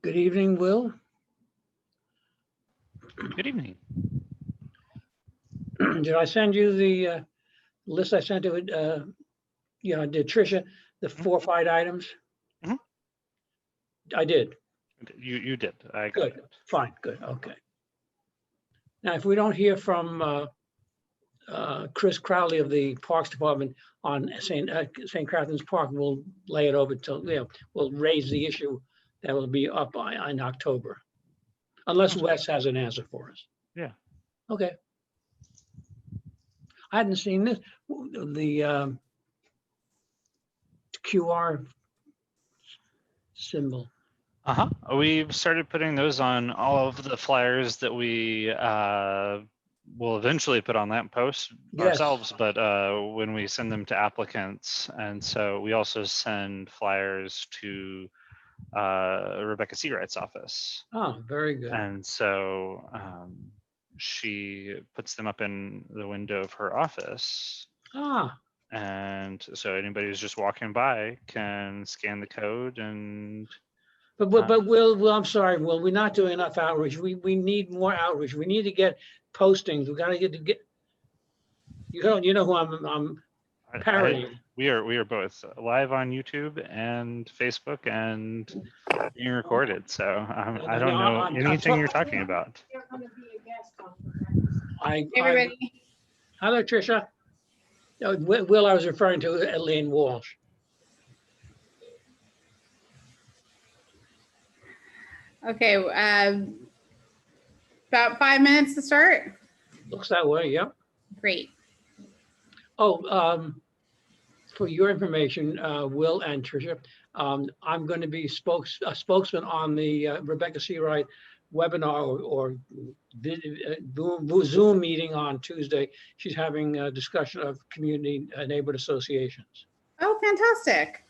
Good evening, Will. Good evening. Did I send you the list I sent to did Tricia, the 4 or 5 items? Mhm. I did. You did. I got Good. it. Fine, good, okay. Now, if we don't hear from Chris Crowley of the Parks Department on St. Catherine's Park, we'll lay it over till, we'll raise the issue that will be up in October. Unless Wes has an answer for us. Yeah. Okay. I hadn't seen this, the QR symbol. We've started putting those on all of the flyers that we will eventually put on lampposts ourselves, but when we send them to applicants. And so we also send flyers to Rebecca Seawright's office. Oh, very good. And so she puts them up in the window of her office. And so anybody who's just walking by can scan the code and. But Will, I'm sorry, Will, we're not doing enough outreach. We need more outreach. We need to get postings. We got to get. You know who I'm parodying. We are both live on YouTube and Facebook and being recorded. So I don't know anything you're talking about. Everybody. Hello, Tricia. Will, I was referring to Elaine Walsh. Okay, about 5 minutes to start. Looks that way, yep. Great. Oh, for your information, Will and Tricia, I'm going to be a spokesman on the Rebecca Seawright webinar or Zoom meeting on Tuesday. She's having a discussion of community neighborhood associations. Oh, fantastic.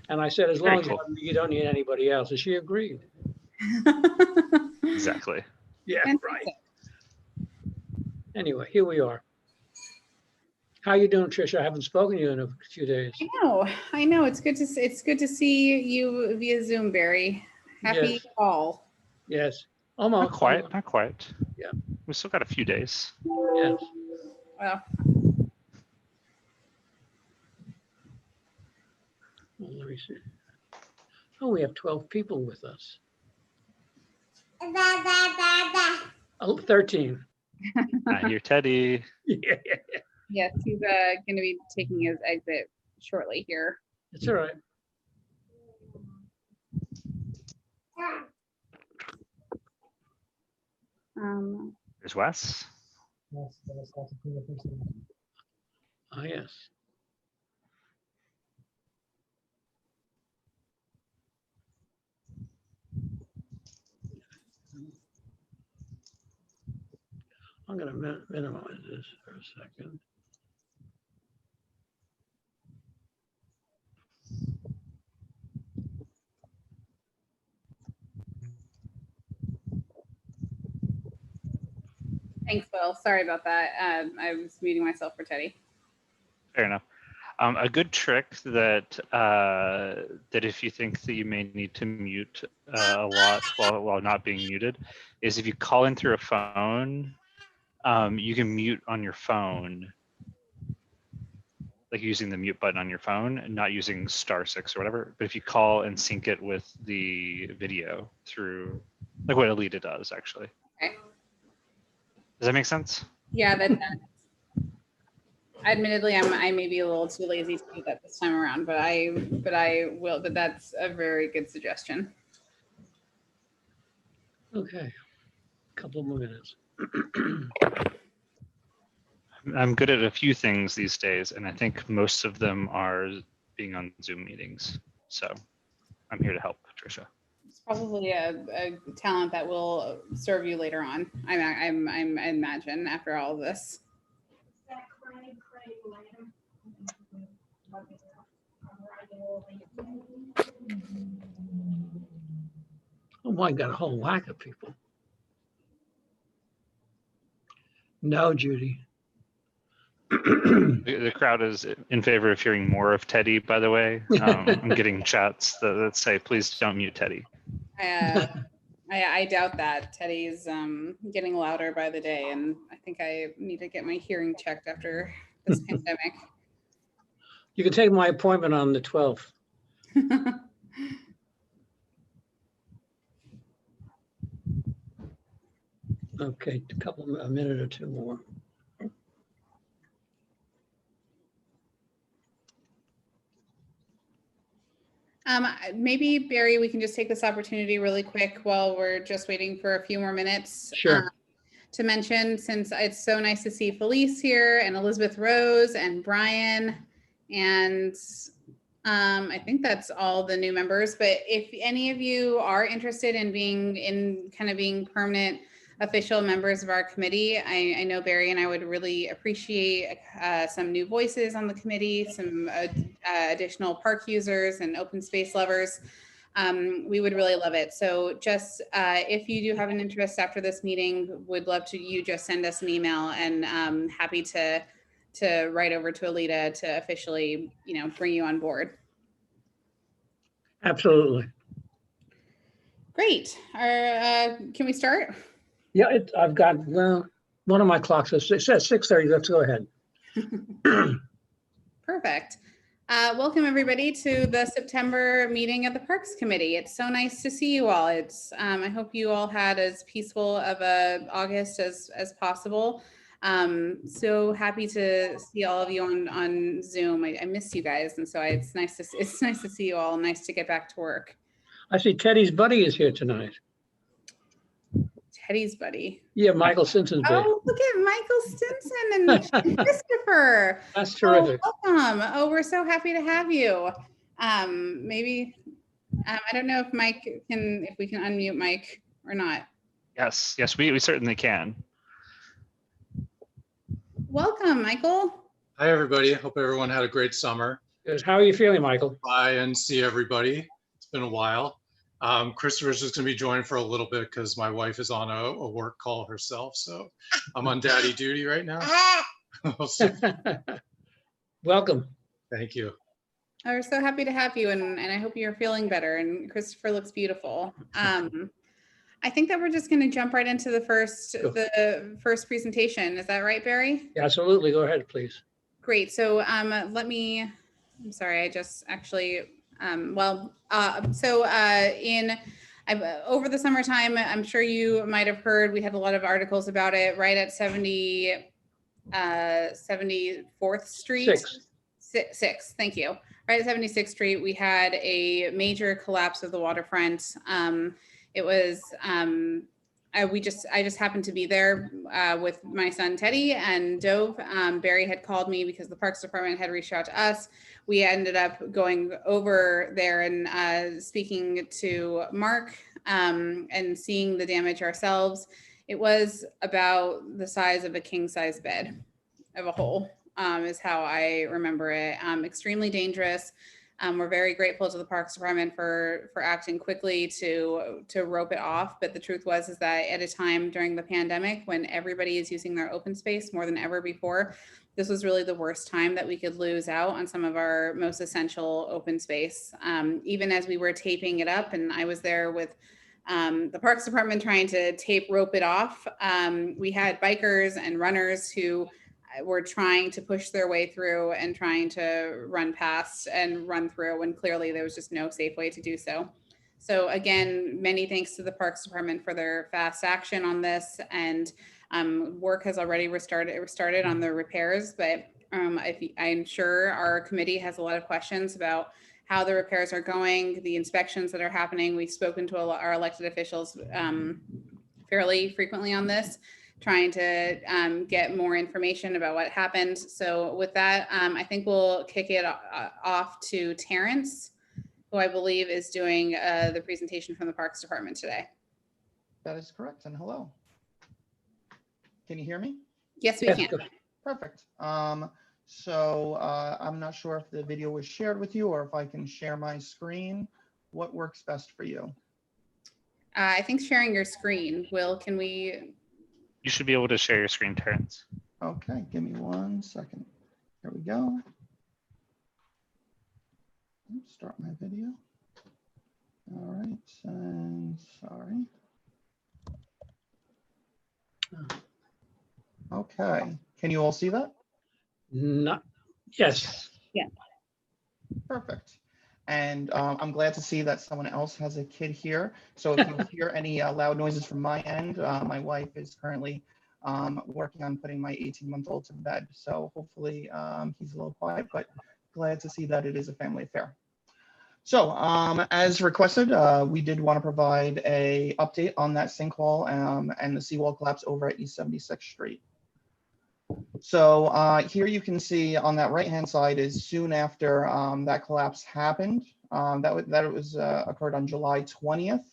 And I said, as long as you don't need anybody else, and she agreed. Exactly. Yeah, right. Anyway, here we are. How you doing, Tricia? I haven't spoken to you in a few days. I know. It's good to see you via Zoom, Barry. Happy fall. Yes. Almost. Not quite. Yeah. We still got a few days. Yes. Well. Let me see. Oh, we have 12 people with us. Oh, 13. I hear Teddy. Yeah. Yes, he's going to be taking his exit shortly here. It's all right. There's Wes. Oh, yes. I'm going to minimize this for a second. Thanks, Will. Sorry about that. I was muting myself for Teddy. Fair enough. A good trick that if you think that you may need to mute a lot while not being muted is if you call in through a phone, you can mute on your phone, like using the mute button on your phone and not using *6 or whatever. But if you call and sync it with the video through, like what Alita does, actually. Okay. Does that make sense? Yeah, that admittedly, I may be a little too lazy to do that this time around, but I will. But that's a very good suggestion. Okay, a couple more minutes. I'm good at a few things these days, and I think most of them are being on Zoom meetings. So I'm here to help, Patricia. It's probably a talent that will serve you later on. I imagine after all of this. Oh, my, got a whole whack of people. No, Judy. The crowd is in favor of hearing more of Teddy, by the way. I'm getting chats that say, please don't mute Teddy. I doubt that. Teddy's getting louder by the day, and I think I need to get my hearing checked after this pandemic. You can take my appointment on the 12th. Okay, a minute or two more. Maybe, Barry, we can just take this opportunity really quick while we're just waiting for a few more minutes. Sure. To mention, since it's so nice to see Felice here and Elizabeth Rose and Brian, and I think that's all the new members. But if any of you are interested in being permanent official members of our committee, I know Barry and I would really appreciate some new voices on the committee, some additional park users and open space lovers. We would really love it. So just if you do have an interest after this meeting, would love to you just send us an email, and happy to write over to Alita to officially, bring you on board. Absolutely. Great. Can we start? Yeah, I've got, well, one of my clocks says 6:30. Let's go ahead. Perfect. Welcome everybody to the September meeting of the Parks Committee. It's so nice to see you all. I hope you all had as peaceful of a August as possible. So happy to see all of you on Zoom. I miss you guys, and so it's nice to see you all. Nice to get back to work. I see Teddy's buddy is here tonight. Teddy's buddy. Yeah, Michael Simpson's buddy. Oh, look at Michael Simpson and Christopher. That's terrific. Oh, welcome. Oh, we're so happy to have you. Maybe, I don't know if we can unmute Mike or not. Yes, we certainly can. Welcome, Michael. Hi, everybody. Hope everyone had a great summer. Good. How are you feeling, Michael? Bye and see everybody. It's been a while. Christopher's just going to be joining for a little bit because my wife is on a work call herself. So I'm on daddy duty right now. Welcome. Thank you. We're so happy to have you, and I hope you're feeling better, and Christopher looks beautiful. I think that we're just going to jump right into the first presentation. Is that right, Barry? Yeah, absolutely. Go ahead, please. Great. So I'm sorry, I just actually, over the summertime, I'm sure you might have heard, we had a lot of articles about it, right at 74th Street. Six, thank you. Right at 76th Street, we had a major collapse of the waterfront. It was, I just happened to be there with my son Teddy and Dove. Barry had called me because the Parks Department had reached out to us. We ended up going over there and speaking to Mark and seeing the damage ourselves. It was about the size of a king-size bed of a hole, is how I remember it. Extremely dangerous. We're very grateful to the Parks Department for acting quickly to rope it off. But the truth is that at a time during the pandemic when everybody is using their open space more than ever before, this was really the worst time that we could lose out on some of our most essential open space. Even as we were taping it up, and I was there with the Parks Department trying to rope it off, we had bikers and runners who were trying to push their way through and trying to run past and run through, when clearly there was just no safe way to do so. So again, many thanks to the Parks Department for their fast action on this, and work has already started on the repairs, but I'm sure our committee has a lot of questions about how the repairs are going, the inspections that are happening. We've spoken to our elected officials fairly frequently on this, trying to get more information about what happened. So with that, I think we'll kick it off to Terrence, who I believe is doing the presentation from the Parks Department today. That is correct, and hello. Can you hear me? Yes, we can. Perfect. So I'm not sure if the video was shared with you or if I can share my screen. What works best for you? I think sharing your screen. Will, can we? You should be able to share your screen, Terrence. Okay, give me 1 second. Here we go. Start my video. All right, and sorry. Okay, can you all see that? Not, yes. Perfect. And I'm glad to see that someone else has a kid here. So if you hear any loud noises from my end, my wife is currently working on putting my 18-month-old to bed. So hopefully he's a little quiet, but glad to see that it is a family affair. So as requested, we did want to provide a update on that sinkhole and the seawall collapse over at East 76th Street. So here you can see on that right-hand side is soon after that collapse happened. That was occurred on July 20th.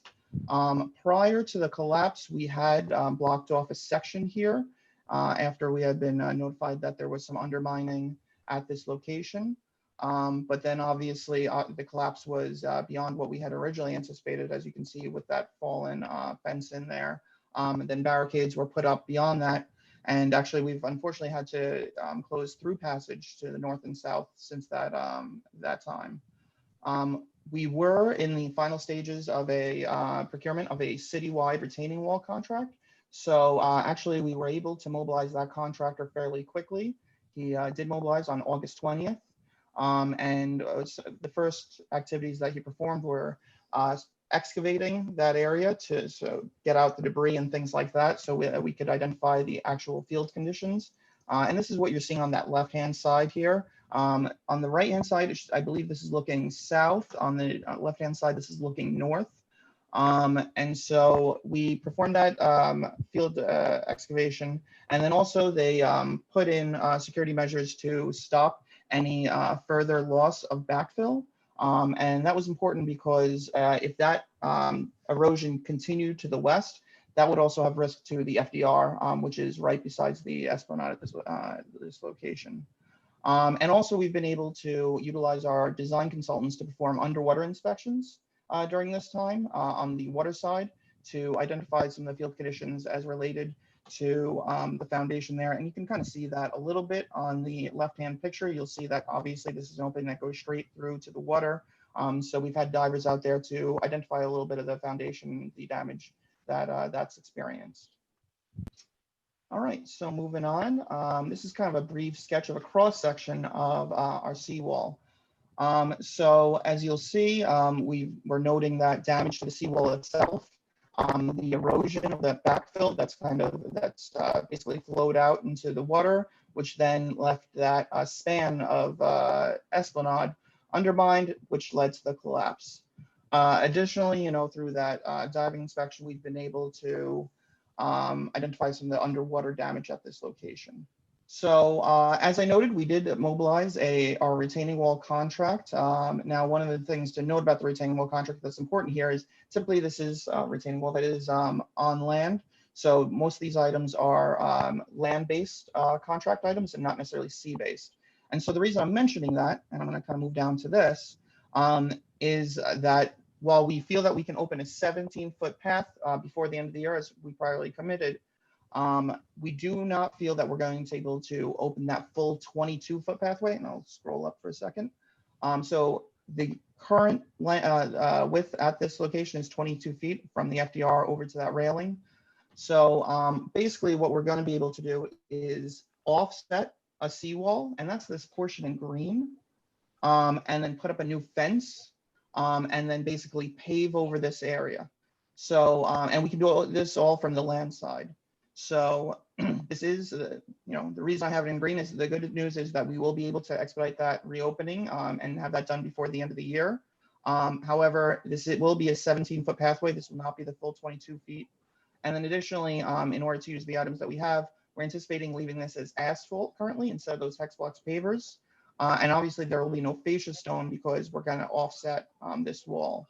Prior to the collapse, we had blocked off a section here after we had been notified that there was some undermining at this location. But then obviously the collapse was beyond what we had originally anticipated, as you can see with that fallen fence in there. And then barricades were put up beyond that. And actually, we've unfortunately had to close through passage to the north and south since that time. We were in the final stages of a procurement of a citywide retaining wall contract. So actually, we were able to mobilize that contractor fairly quickly. He did mobilize on August 20th. And the first activities that he performed were excavating that area to get out the debris and things like that, so we could identify the actual field conditions. And this is what you're seeing on that left-hand side here. On the right-hand side, I believe this is looking south. On the left-hand side, this is looking north. And so we performed that field excavation, and then also they put in security measures to stop any further loss of backfill. And that was important because if that erosion continued to the west, that would also have risk to the FDR, which is right besides the Esplanade at this location. And also we've been able to utilize our design consultants to perform underwater inspections during this time on the water side to identify some of the field conditions as related to the foundation there. And you can kind of see that a little bit on the left-hand picture. You'll see that obviously this is an opening that goes straight through to the water. So we've had divers out there to identify a little bit of the foundation, the damage that that's experienced. All right, so moving on. This is kind of a brief sketch of a cross section of our seawall. So as you'll see, we're noting that damage to the seawall itself. The erosion of that backfill that's basically flowed out into the water, which then left that span of Esplanade undermined, which led to the collapse. Additionally, through that diving inspection, we've been able to identify some of the underwater damage at this location. So as I noted, we did mobilize our retaining wall contract. Now, one of the things to note about the retaining wall contract that's important here is typically this is a retaining wall that is on land. So most of these items are land-based contract items and not necessarily sea-based. And so the reason I'm mentioning that, and I'm going to kind of move down to this, is that while we feel that we can open a 17-foot path before the end of the year, as we priorly committed, we do not feel that we're going to be able to open that full 22-foot pathway, and I'll scroll up for a second. So the current width at this location is 22 feet from the FDR over to that railing. So basically what we're going to be able to do is offset a seawall, and that's this portion in green, and then put up a new fence, and then basically pave over this area. So, and we can do this all from the land side. So this is, the reason I have it in green is the good news is that we will be able to expedite that reopening and have that done before the end of the year. However, it will be a 17-foot pathway. This will not be the full 22 feet. And then additionally, in order to use the items that we have, we're anticipating leaving this as asphalt currently instead of those hex blocks pavers. And obviously there will be no fascia stone because we're going to offset this wall.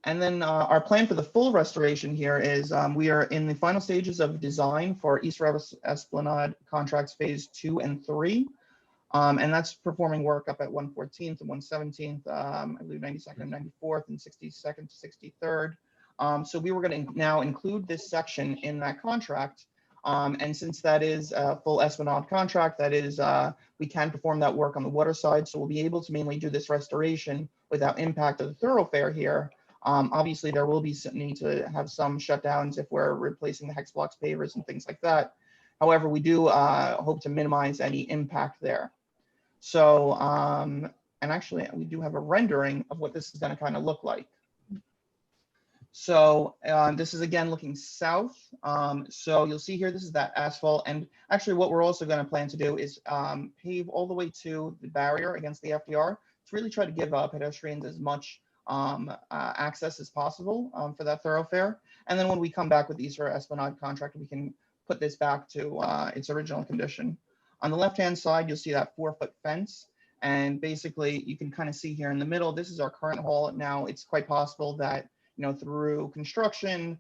And then our plan for the full restoration here is we are in the final stages of design for East Esplanade contracts phase 2 and 3. And that's performing work up at 114th and 117th, I believe 92nd and 94th and 62nd to 63rd. So we were going to now include this section in that contract. And since that is a full Esplanade contract, that is, we can perform that work on the water side. So we'll be able to mainly do this restoration without impact of the thoroughfare here. Obviously, there will be some need to have some shutdowns if we're replacing the hex blocks pavers and things like that. However, we do hope to minimize any impact there. So, and actually, we do have a rendering of what this is going to kind of look like. So this is again looking south. So you'll see here, this is that asphalt. And actually what we're also going to plan to do is pave all the way to the barrier against the FDR to really try to give pedestrians as much access as possible for that thoroughfare. And then when we come back with the East Esplanade contract, we can put this back to its original condition. On the left-hand side, you'll see that 4-foot fence. And basically you can kind of see here in the middle, this is our current hole. Now it's quite possible that through construction,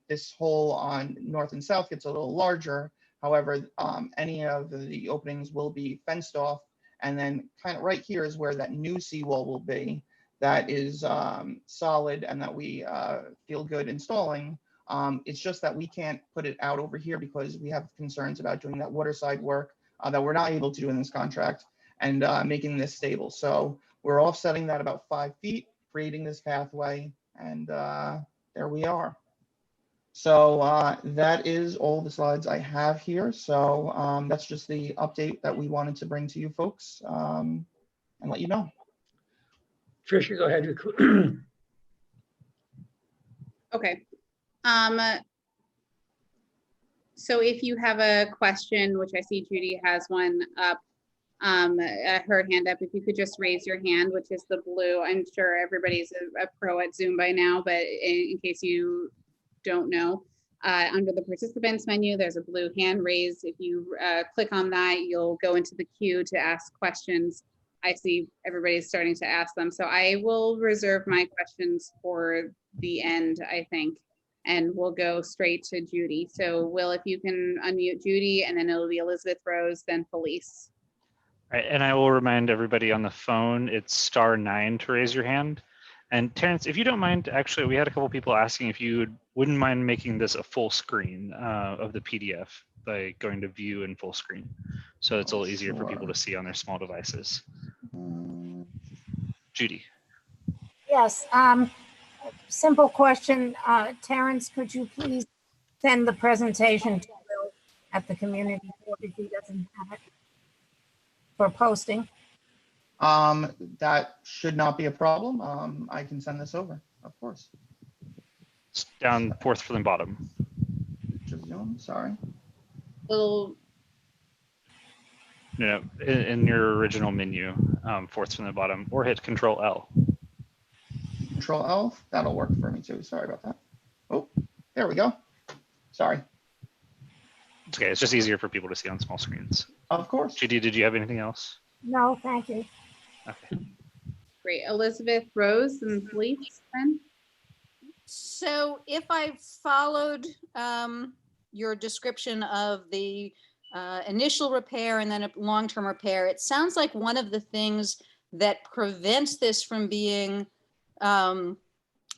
this hole on north and south gets a little larger. However, any of the openings will be fenced off. And then kind of right here is where that new seawall will be. That is solid and that we feel good installing. It's just that we can't put it out over here because we have concerns about doing that waterside work that we're not able to do in this contract and making this stable. So we're offsetting that about 5 feet, creating this pathway. And there we are. So that is all the slides I have here. So that's just the update that we wanted to bring to you folks and let you know. Tricia, go ahead. Okay. So if you have a question, which I see Judy has one up, her hand up, if you could just raise your hand, which is the blue. I'm sure everybody's a pro at Zoom by now, but in case you don't know, under the participants menu, there's a blue hand raised. If you click on that, you'll go into the queue to ask questions. I see everybody's starting to ask them. So I will reserve my questions for the end, I think, and we'll go straight to Judy. So Will, if you can unmute Judy, and then it'll be Elizabeth Rose, then Felice. Right, and I will remind everybody on the phone, it's *9 to raise your hand. And Terrence, if you don't mind, actually, we had a couple people asking if you wouldn't mind making this a full screen of the PDF by going to view and full screen. So it's a little easier for people to see on their small devices. Judy. Yes, simple question. Terrence, could you please send the presentation to Will at the community board if he doesn't have it for posting? That should not be a problem. I can send this over, of course. It's down 4th from the bottom. Just Zoom, sorry. Little. No, in your original menu, 4th from the bottom, or hit Control L. Control L, that'll work for me too. Sorry about that. Oh, there we go. Sorry. It's okay, it's just easier for people to see on small screens. Of course. Judy, did you have anything else? No, thank you. Okay. Great. Elizabeth Rose and Felice then. So if I followed your description of the initial repair and then a long-term repair, it sounds like one of the things that prevents this from being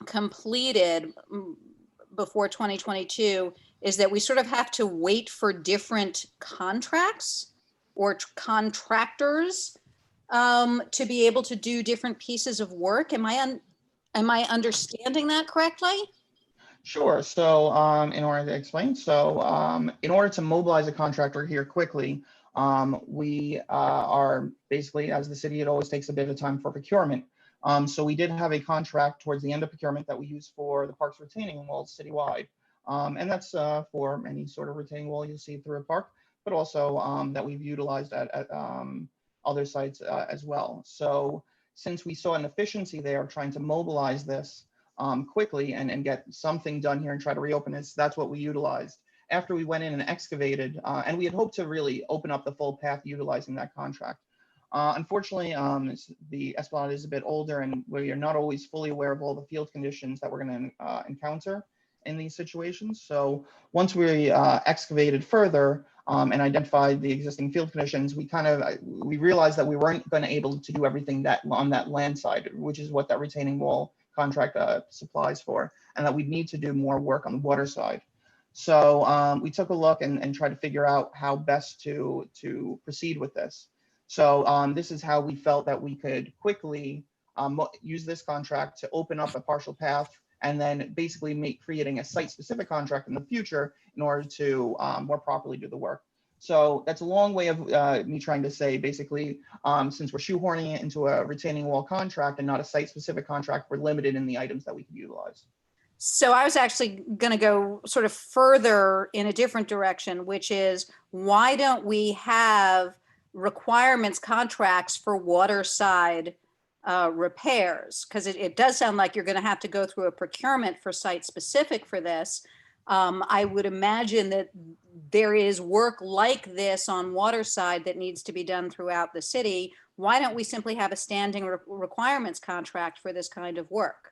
completed before 2022 is that we sort of have to wait for different contracts or contractors to be able to do different pieces of work. Am I understanding that correctly? Sure. So in order to explain, so in order to mobilize a contractor here quickly, we are basically, as the city, it always takes a bit of time for procurement. So we did have a contract towards the end of procurement that we use for the park's retaining walls citywide. And that's for any sort of retaining wall you see through a park, but also that we've utilized at other sites as well. So since we saw an efficiency there trying to mobilize this quickly and get something done here and try to reopen this, that's what we utilized. After we went in and excavated, and we had hoped to really open up the full path utilizing that contract. Unfortunately, the Esplanade is a bit older and we are not always fully aware of all the field conditions that we're going to encounter in these situations. So once we excavated further and identified the existing field conditions, we realized that we weren't going to be able to do everything that on that land side, which is what that retaining wall contract supplies for, and that we need to do more work on the water side. So we took a look and tried to figure out how best to proceed with this. So this is how we felt that we could quickly use this contract to open up a partial path and then basically creating a site-specific contract in the future in order to more properly do the work. So that's a long way of me trying to say, basically, since we're shoehorning it into a retaining wall contract and not a site-specific contract, we're limited in the items that we can utilize. So I was actually going to go sort of further in a different direction, which is, why don't we have requirements contracts for waterside repairs? Because it does sound like you're going to have to go through a procurement for site specific for this. I would imagine that there is work like this on waterside that needs to be done throughout the city. Why don't we simply have a standing requirements contract for this kind of work?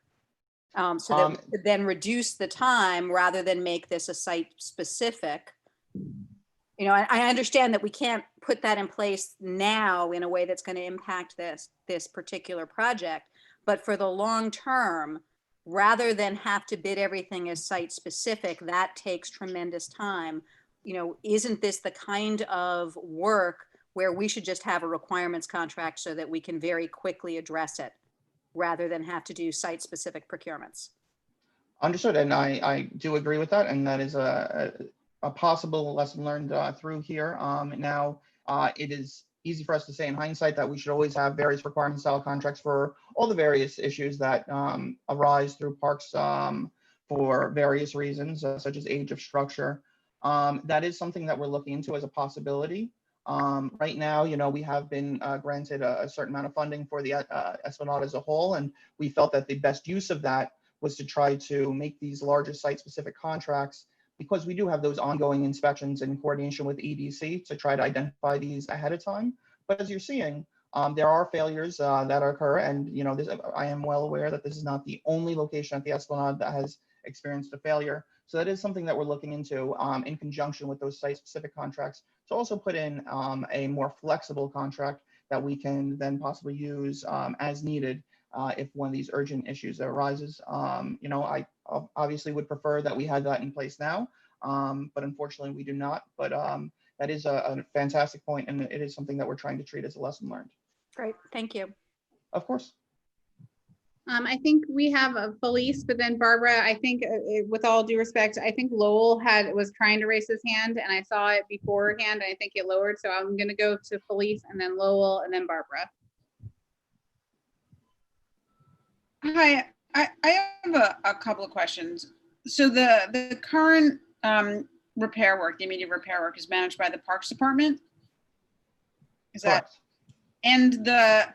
So that we could then reduce the time rather than make this a site specific. You know, I understand that we can't put that in place now in a way that's going to impact this particular project, but for the long term, rather than have to bid everything as site specific, that takes tremendous time. You know, isn't this the kind of work where we should just have a requirements contract so that we can very quickly address it, rather than have to do site-specific procurements? Understood, and I do agree with that, and that is a possible lesson learned through here. Now, it is easy for us to say in hindsight that we should always have various requirement style contracts for all the various issues that arise through parks for various reasons, such as age of structure. That is something that we're looking into as a possibility. Right now, you know, we have been granted a certain amount of funding for the Esplanade as a whole, and we felt that the best use of that was to try to make these larger site-specific contracts, because we do have those ongoing inspections in coordination with EDC to try to identify these ahead of time. But as you're seeing, there are failures that occur, and you know, I am well aware that this is not the only location at the Esplanade that has experienced a failure. So that is something that we're looking into in conjunction with those site-specific contracts, to also put in a more flexible contract that we can then possibly use as needed if one of these urgent issues arises. You know, I obviously would prefer that we had that in place now, but unfortunately we do not. But that is a fantastic point, and it is something that we're trying to treat as a lesson learned. Great, thank you. Of course. I think we have a Felice, but then Barbara, I think with all due respect, I think Lowell was trying to raise his hand and I saw it beforehand. And I think it lowered. So I'm going to go to Felice and then Lowell and then Barbara. Hi, I have a couple of questions. So the current repair work, the immediate repair work, is managed by the Parks Department? Is that? Correct. And the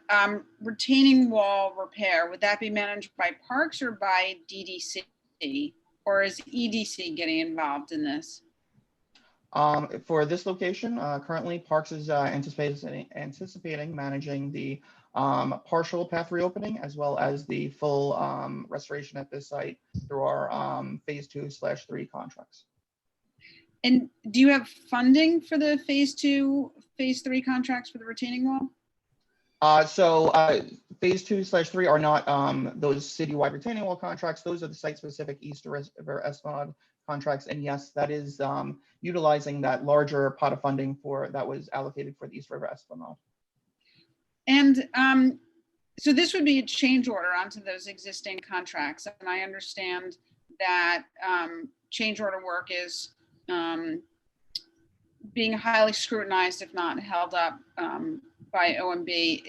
retaining wall repair, would that be managed by Parks or by DDC? Or is EDC getting involved in this? For this location, currently Parks is anticipating managing the partial path reopening as well as the full restoration at this site through our phase 2/3 contracts. And do you have funding for the phase 2, phase 3 contracts for the retaining wall? Phase 2/3 are not those citywide retaining wall contracts. Those are the site-specific East River Esplanade contracts. And yes, that is utilizing that larger pot of funding that was allocated for the East River Esplanade. And so this would be a change order onto those existing contracts. And I understand that change order work is being highly scrutinized, if not held up by OMB.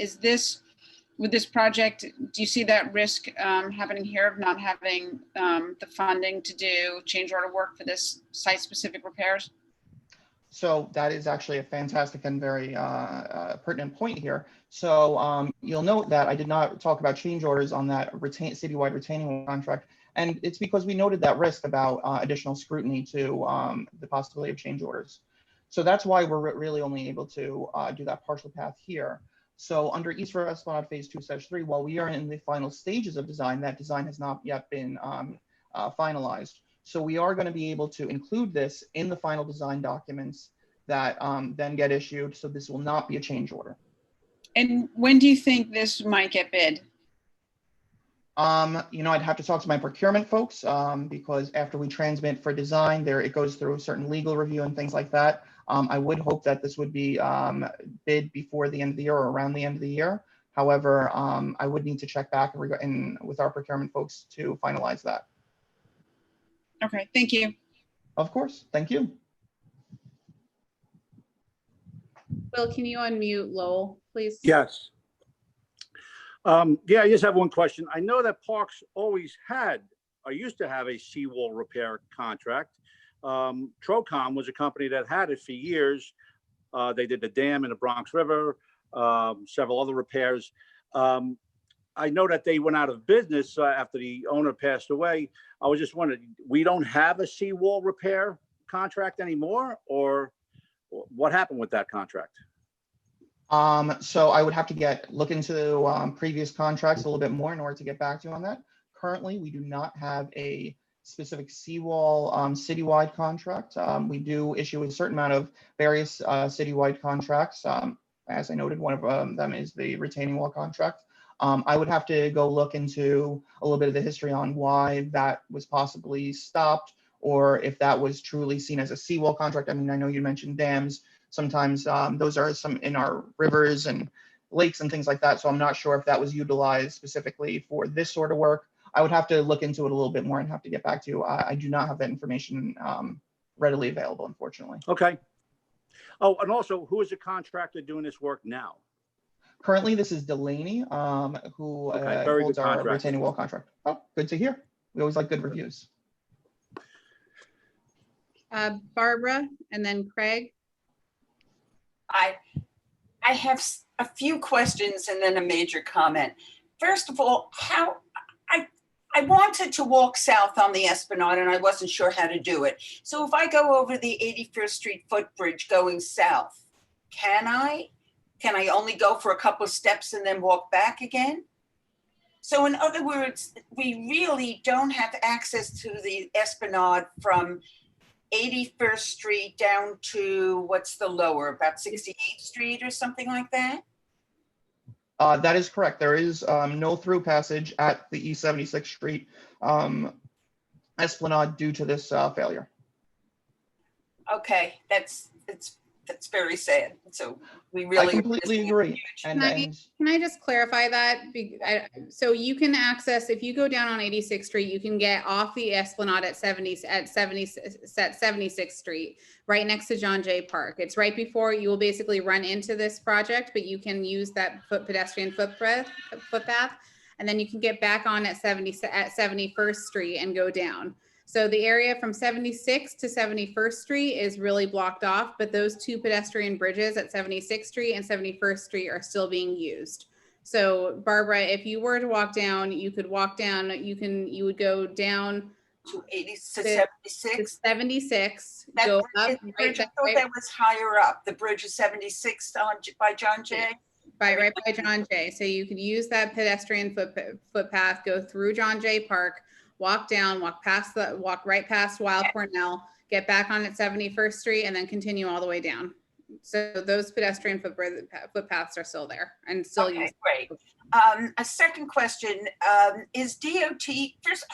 With this project, do you see that risk happening here of not having the funding to do change order work for this site-specific repairs? So that is actually a fantastic and very pertinent point here. So you'll note that I did not talk about change orders on that citywide retaining wall contract. And it's because we noted that risk about additional scrutiny to the possibility of change orders. So that's why we're really only able to do that partial path here. So under East River Esplanade phase 2/3, while we are in the final stages of design, that design has not yet been finalized. So we are going to be able to include this in the final design documents that then get issued. So this will not be a change order. And when do you think this might get bid? You know, I'd have to talk to my procurement folks because after we transmit for design, it goes through a certain legal review and things like that. I would hope that this would be bid before the end of the year or around the end of the year. However, I would need to check back with our procurement folks to finalize that. Okay, thank you. Of course, thank you. Bill, can you unmute Lowell, please? Yes. Yeah, I just have one question. I know that Parks always had, or used to have, a seawall repair contract. Trocom was a company that had it for years. They did the dam in the Bronx River, several other repairs. I know that they went out of business after the owner passed away. I was just wondering, we don't have a seawall repair contract anymore, or what happened with that contract? So I would have to look into previous contracts a little bit more in order to get back to you on that. Currently, we do not have a specific seawall citywide contract. We do issue a certain amount of various citywide contracts. As I noted, one of them is the retaining wall contract. I would have to go look into a little bit of the history on why that was possibly stopped, or if that was truly seen as a seawall contract. I mean, I know you mentioned dams. Sometimes those are some in our rivers and lakes and things like that. So I'm not sure if that was utilized specifically for this sort of work. I would have to look into it a little bit more and have to get back to you. I do not have that information readily available, unfortunately. Okay. Oh, and also, who is the contractor doing this work now? Currently, this is Delaney, who holds our retaining wall contract. Oh, good to hear. We always like good reviews. Barbara, and then Craig. I have a few questions and then a major comment. First of all, I wanted to walk south on the Esplanade and I wasn't sure how to do it. So if I go over the 81st Street footbridge going south, can I only go for a couple of steps and then walk back again? So in other words, we really don't have access to the Esplanade from 81st Street down to what's the lower, about 68th Street or something like that? That is correct. There is no through passage at the East 76th Street Esplanade due to this failure. Okay, that's very sad. So we really I completely agree. Can I just clarify that? So you can access, if you go down on 86th Street, you can get off the Esplanade at 76th Street, right next to John Jay Park. It's right before you will basically run into this project, but you can use that pedestrian footpath, and then you can get back on at 71st Street and go down. So the area from 76th to 71st Street is really blocked off, but those two pedestrian bridges at 76th Street and 71st Street are still being used. So Barbara, if you were to walk down, you could walk down, you would go down to 76. 76. That go bridge, up. I thought that was higher up. The bridge is 76 by John Jay. Right by John Jay. So you could use that pedestrian footpath, go through John Jay Park, walk down, walk right past Wild Cornell, get back on at 71st Street, and then continue all the way down. So those pedestrian footpaths are still there and still used. Great. A second question is DOT, first,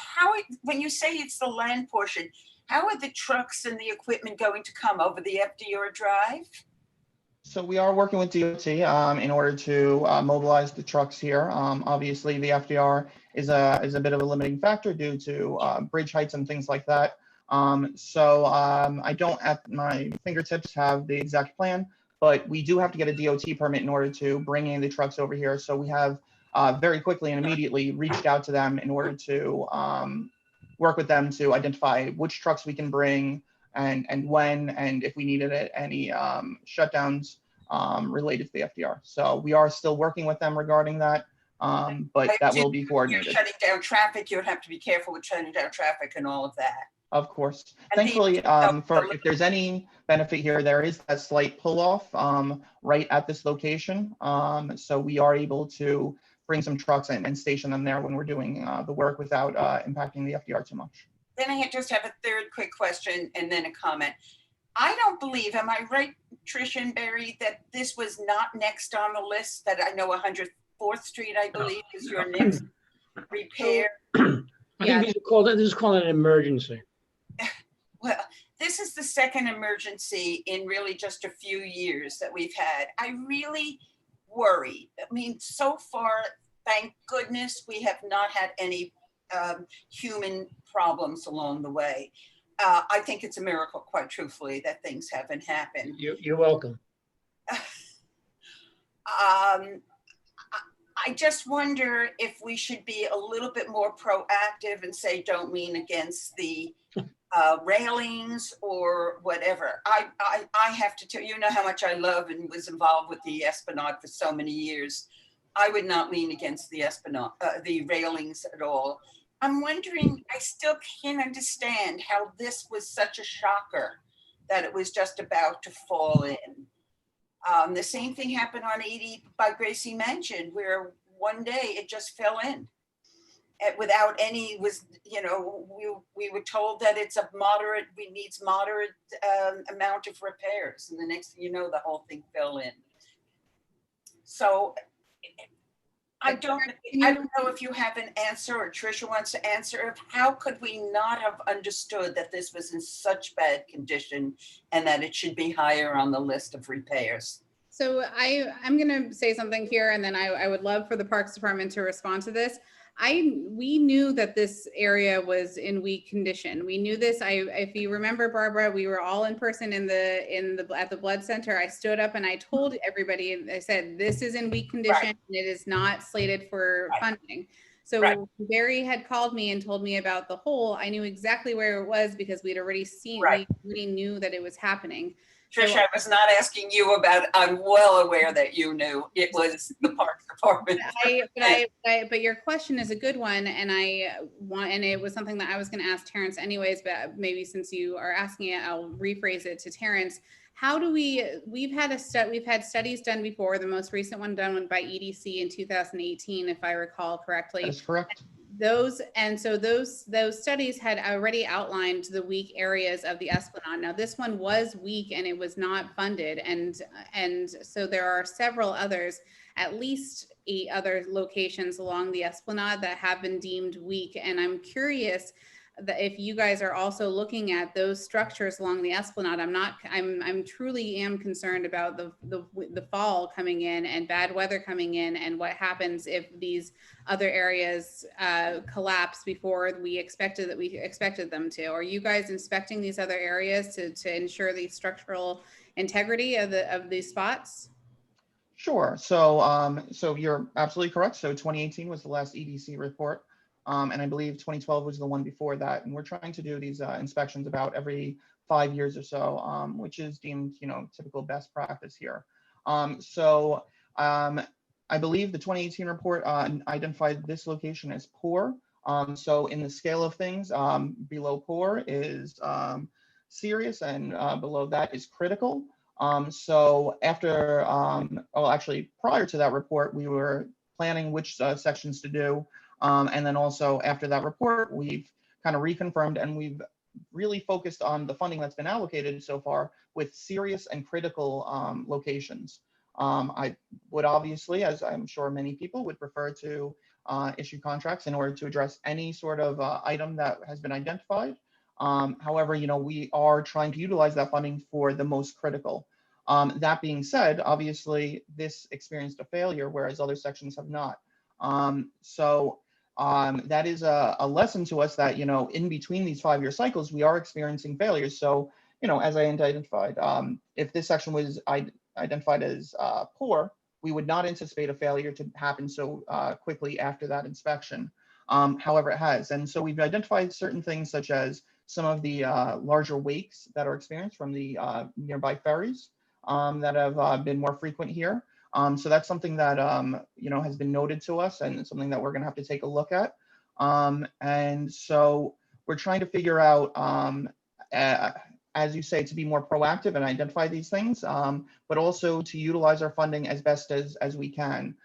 when you say it's the land portion, how are the trucks and the equipment going to come over the FDR Drive? So we are working with DOT in order to mobilize the trucks here. Obviously, the FDR is a bit of a limiting factor due to bridge heights and things like that. So I don't at my fingertips have the exact plan, but we do have to get a DOT permit in order to bring in the trucks over here. So we have very quickly and immediately reached out to them in order to work with them to identify which trucks we can bring and when, and if we needed any shutdowns related to the FDR. So we are still working with them regarding that, but that will be coordinated. You're shutting down traffic. You would have to be careful with shutting down traffic and all of that. Of course. Thankfully, if there's any benefit here, there is a slight pull off right at this location. So we are able to bring some trucks and station them there when we're doing the work without impacting the FDR too much. Then I just have a third quick question and then a comment. I don't believe, am I right, Trish and Barry, that this was not next on the list? That I know 104th Street, I believe, is your next repair. I think this is called an emergency. Well, this is the second emergency in really just a few years that we've had. I really worry. I mean, so far, thank goodness, we have not had any human problems along the way. I think it's a miracle, quite truthfully, that things haven't happened. You're welcome. I just wonder if we should be a little bit more proactive and say, don't lean against the railings or whatever. I have to tell you, know how much I love and was involved with the Esplanade for so many years. I would not lean against the Esplanade, the railings at all. I'm wondering, I still can't understand how this was such a shocker that it was just about to fall in. The same thing happened on 80 by Gracie Mansion, where one day it just fell in. Without any, we were told that it's a moderate, needs moderate amount of repairs. And the next thing you know, the whole thing fell in. So I don't know if you have an answer or Tricia wants to answer. How could we not have understood that this was in such bad condition and that it should be higher on the list of repairs? So I'm going to say something here, and then I would love for the Parks Department to respond to this. We knew that this area was in weak condition. We knew this. If you remember, Barbara, we were all in person at the blood center. I stood up and I told everybody, I said, this is in weak condition, right, and it is not slated for funding. So right, Barry had called me and told me about the hole. I knew exactly where it was because we'd already seen, right, we already knew that it was happening. Tricia, so, I was not asking you about it. I'm well aware that you knew it was the Parks Department. But your question is a good one, and and it was something that I was going to ask Terrence anyways, but maybe since you are asking it, I'll rephrase it to Terrence. How do we've had studies done before, the most recent one done by EDC in 2018, if I recall correctly. That's correct. Those studies had already outlined the weak areas of the Esplanade. Now this one was weak and it was not funded, and so there are several others, at least 8 other locations along the Esplanade that have been deemed weak. And I'm curious that if you guys are also looking at those structures along the Esplanade. I'm truly am concerned about the fall coming in and bad weather coming in, and what happens if these other areas collapse before we expected them to. Are you guys inspecting these other areas to ensure the structural integrity of these spots? Sure. So you're absolutely correct. So 2018 was the last EDC report. And I believe 2012 was the one before that. And we're trying to do these inspections about every 5 years or so, which is deemed, typical best practice here. I believe the 2018 report identified this location as poor. So in the scale of things, below poor is serious, and below that is critical. So after, actually prior to that report, we were planning which sections to do. And then also after that report, we've kind of reconfirmed, and we've really focused on the funding that's been allocated so far with serious and critical locations. I would obviously, as I'm sure many people would, prefer to issue contracts in order to address any sort of item that has been identified. However, we are trying to utilize that funding for the most critical. That being said, obviously this experienced a failure, whereas other sections have not. That is a lesson to us that, in between these 5-year cycles, we are experiencing failures. So, as I identified, if this section was identified as poor, we would not anticipate a failure to happen so quickly after that inspection. However, it has. And so we've identified certain things such as some of the larger wakes that are experienced from the nearby ferries that have been more frequent here. So that's something that, has been noted to us, and something that we're going to have to take a look at. And so we're trying to figure out, as you say, to be more proactive and identify these things, but also to utilize our funding as best as we can.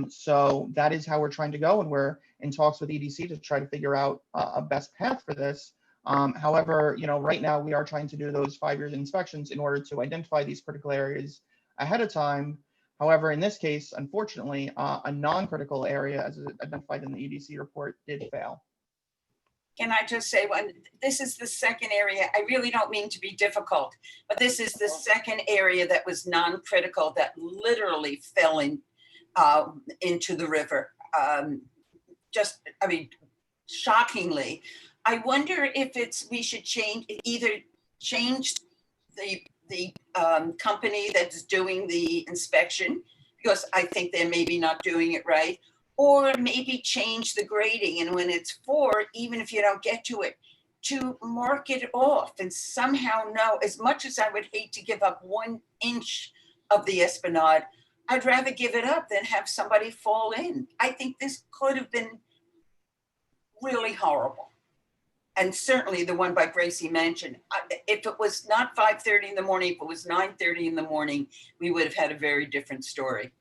So that is how we're trying to go, and we're in talks with EDC to try to figure out a best path for this. However, right now we are trying to do those 5-year inspections in order to identify these critical areas ahead of time. However, in this case, unfortunately, a non-critical area, as identified in the EDC report, did fail. Can I just say, this is the second area, I really don't mean to be difficult, but this is the second area that was non-critical that literally fell in into the river. Just, I mean, shockingly. I wonder if we should change the company that's doing the inspection, because I think they're maybe not doing it right, or maybe change the grading. And when it's 4, even if you don't get to it, to mark it off and somehow know, as much as I would hate to give up 1 inch of the Esplanade, I'd rather give it up than have somebody fall in. I think this could have been really horrible. And certainly the one by Gracie Mansion. If it was not 5:30 in the morning, if it was 9:30 in the morning, we would have had a very different story.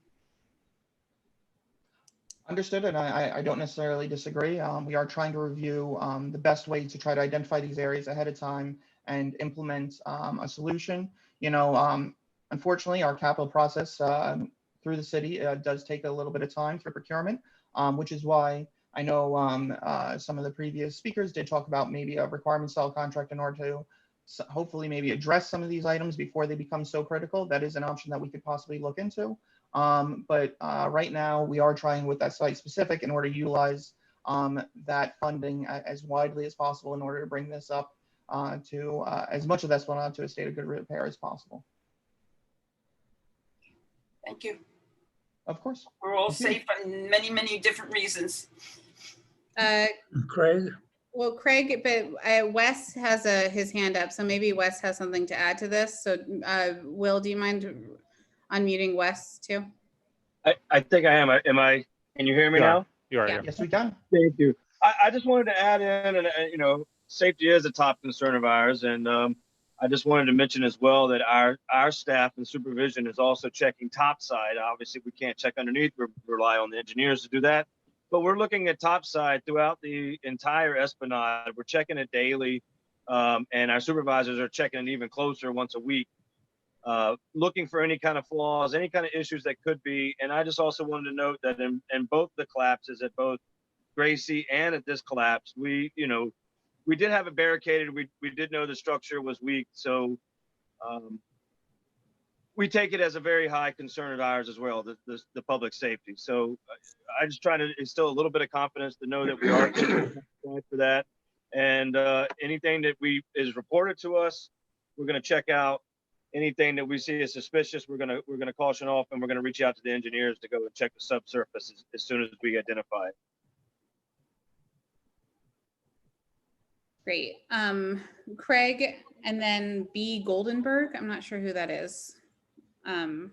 Understood, and I don't necessarily disagree. We are trying to review the best way to try to identify these areas ahead of time and implement a solution. You know, unfortunately, our capital process through the city does take a little bit of time for procurement, which is why I know some of the previous speakers did talk about maybe a requirement style contract in order to hopefully maybe address some of these items before they become so critical. That is an option that we could possibly look into. But right now we are trying with that site specific in order to utilize that funding as widely as possible in order to bring this up to as much of Esplanade to a state of good repair as possible. Thank you. Of course. We're all safe for many, many different reasons. Craig? Well, Craig, but Wes has his hand up, so maybe Wes has something to add to this. So Will, do you mind unmuting Wes too? I think I am. Can you hear me now? You are. Yeah. Yes, we can. Thank you. I just wanted to add in, and you know, safety is a top concern of ours, and I just wanted to mention as well that our staff and supervision is also checking topside. Obviously, we can't check underneath. We rely on the engineers to do that. But we're looking at topside throughout the entire Esplanade. We're checking it daily, and our supervisors are checking it even closer once a week, looking for any kind of flaws, any kind of issues that could be. And I just also wanted to note that in both the collapses, at both Gracie and at this collapse, we did have it barricaded. We did know the structure was weak. So we take it as a very high concern of ours as well, the public safety. So I just try to instill a little bit of confidence to know that we are for that. And anything that is reported to us, we're going to check out. Anything that we see as suspicious, we're going to caution off, and we're going to reach out to the engineers to go and check the subsurface as soon as we identify it. Great. Craig, and then B. Goldenberg. I'm not sure who that is. But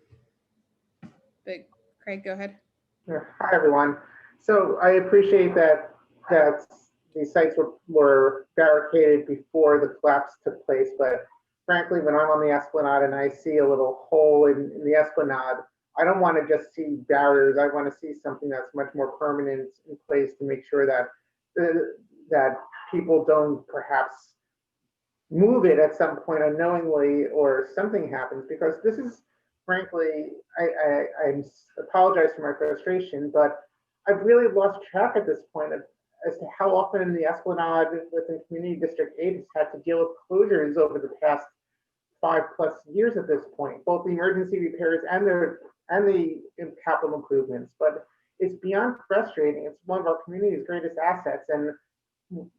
Craig, go ahead. Sure. Hi, everyone. So I appreciate that these sites were barricaded before the collapse took place, but frankly, when I'm on the Esplanade and I see a little hole in the Esplanade, I don't want to just see barriers. I want to see something that's much more permanent in place to make sure that that people don't perhaps move it at some point unknowingly or something happens, because this is, frankly, I apologize for my frustration, but I've really lost track at this point as to how often in the Esplanade within Community District 8 has had to deal with closures over the past 5+ years at this point, both the emergency repairs and the capital improvements. But it's beyond frustrating. It's one of our community's greatest assets, and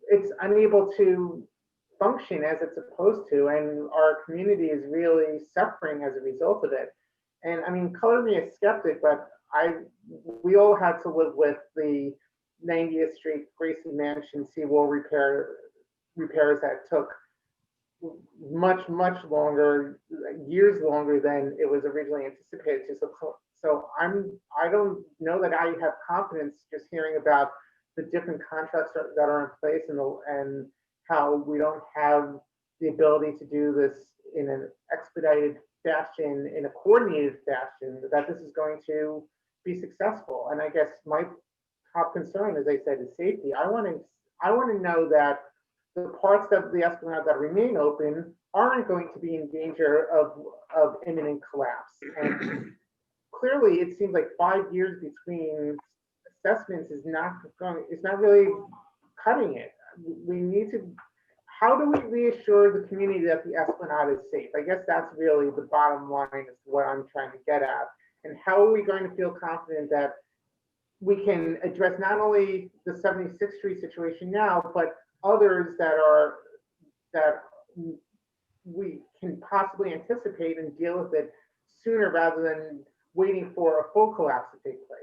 it's unable to function as it's supposed to, and our community is really suffering as a result of it. And I mean, color me a skeptic, but we all had to live with the 90th Street Gracie Mansion seawall repairs that took much longer, years longer than it was originally anticipated to. So I don't know that I have confidence just hearing about the different contracts that are in place and how we don't have the ability to do this in an expedited fashion, in a coordinated fashion, that this is going to be successful. And I guess my top concern, as I said, is safety. I want to know that the parts of the Esplanade that remain open aren't going to be in danger of imminent collapse. And clearly, it seems like 5 years between assessments is not really cutting it. We need to. How do we reassure the community that the Esplanade is safe? I guess that's really the bottom line is what I'm trying to get at. And how are we going to feel confident that we can address not only the 76th Street situation now, but others that we can possibly anticipate and deal with it sooner rather than waiting for a full collapse to take place?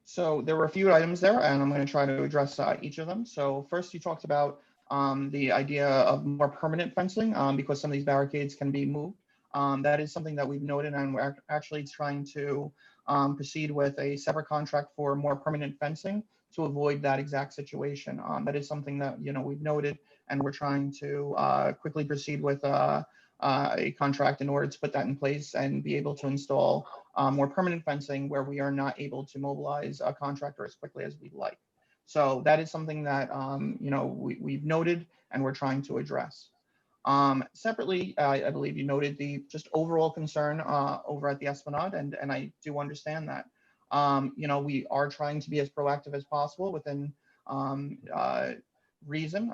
So there were a few items there, and I'm going to try to address each of them. So first, you talked about the idea of more permanent fencing because some of these barricades can be moved. That is something that we've noted, and we're actually trying to proceed with a separate contract for more permanent fencing to avoid that exact situation. That is something that we've noted, and we're trying to quickly proceed with a contract in order to put that in place and be able to install more permanent fencing where we are not able to mobilize a contractor as quickly as we'd like. So that is something that we've noted and we're trying to address. Separately, I believe you noted the just overall concern over at the Esplanade, and I do understand that. We are trying to be as proactive as possible within reason.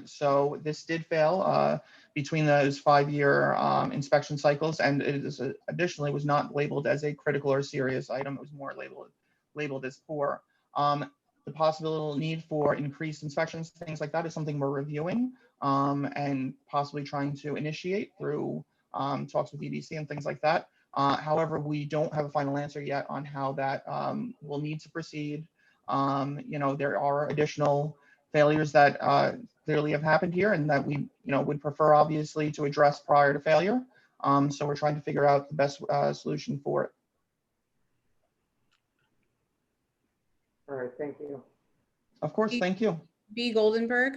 So this did fail between those 5-year inspection cycles, and it is additionally was not labeled as a critical or serious item. It was more labeled as poor. The possible need for increased inspections, things like that, is something we're reviewing and possibly trying to initiate through talks with EDC and things like that. However, we don't have a final answer yet on how that will need to proceed. There are additional failures that clearly have happened here and that we would prefer obviously to address prior to failure. So we're trying to figure out the best solution for it. All right, thank you. Of course, thank you. B. Goldenberg.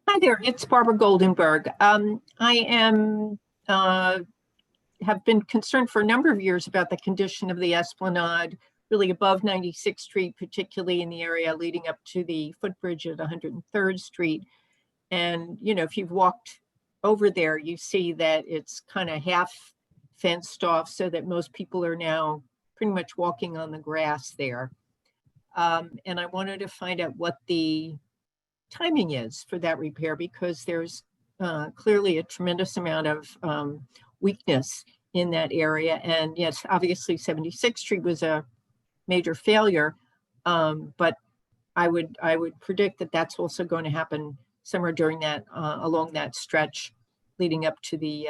Hi there, it's Barbara Goldenberg. I am have been concerned for a number of years about the condition of the Esplanade, really above 96th Street, particularly in the area leading up to the footbridge at 103rd Street. And, if you've walked over there, you see that it's kind of half fenced off so that most people are now pretty much walking on the grass there. And I wanted to find out what the timing is for that repair, because there's clearly a tremendous amount of weakness in that area. And yes, obviously 76th Street was a major failure, but I would predict that that's also going to happen somewhere during that along that stretch leading up to the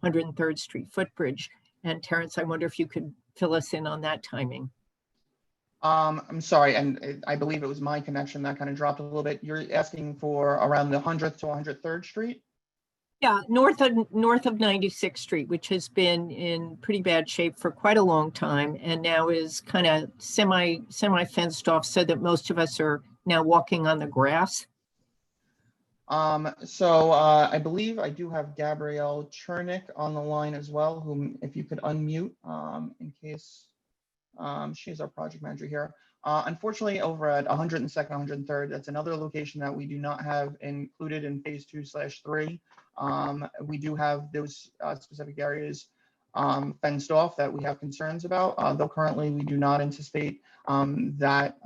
103rd Street footbridge. And Terrence, I wonder if you could fill us in on that timing. I'm sorry, and I believe it was my connection that kind of dropped a little bit. You're asking for around the 100th to 103rd Street? Yeah, north of 96th Street, which has been in pretty bad shape for quite a long time, and now is kind of semi fenced off so that most of us are now walking on the grass. So I believe I do have Gabrielle Chernick on the line as well, whom if you could unmute in case she's our project manager here. Unfortunately, over at 102nd, 103rd, that's another location that we do not have included in phase 2/3. We do have those specific areas fenced off that we have concerns about, though currently we do not anticipate that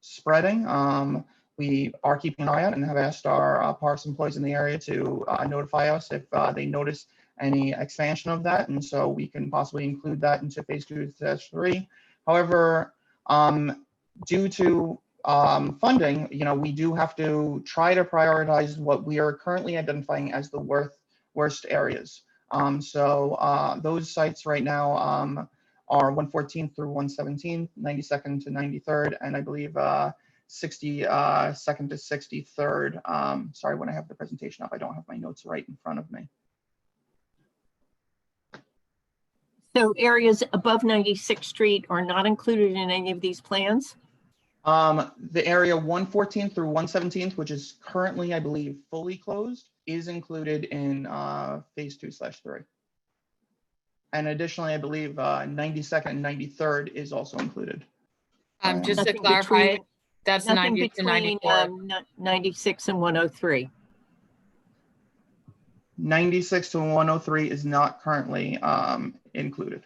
spreading. We are keeping an eye out and have asked our parks employees in the area to notify us if they notice any expansion of that, and so we can possibly include that into phase 2/3. However, due to funding, we do have to try to prioritize what we are currently identifying as the worst areas. So those sites right now are 114th through 117th, 92nd to 93rd, and I believe 62nd to 63rd. Sorry, when I have the presentation up, I don't have my notes right in front of me. So areas above 96th Street are not included in any of these plans? The area 114th through 117th, which is currently, I believe, fully closed, is included in phase 2/3. And additionally, I believe 92nd and 93rd is also included. Just to clarify, that's 90 to 94. 96 and 103. 96 to 103 is not currently included.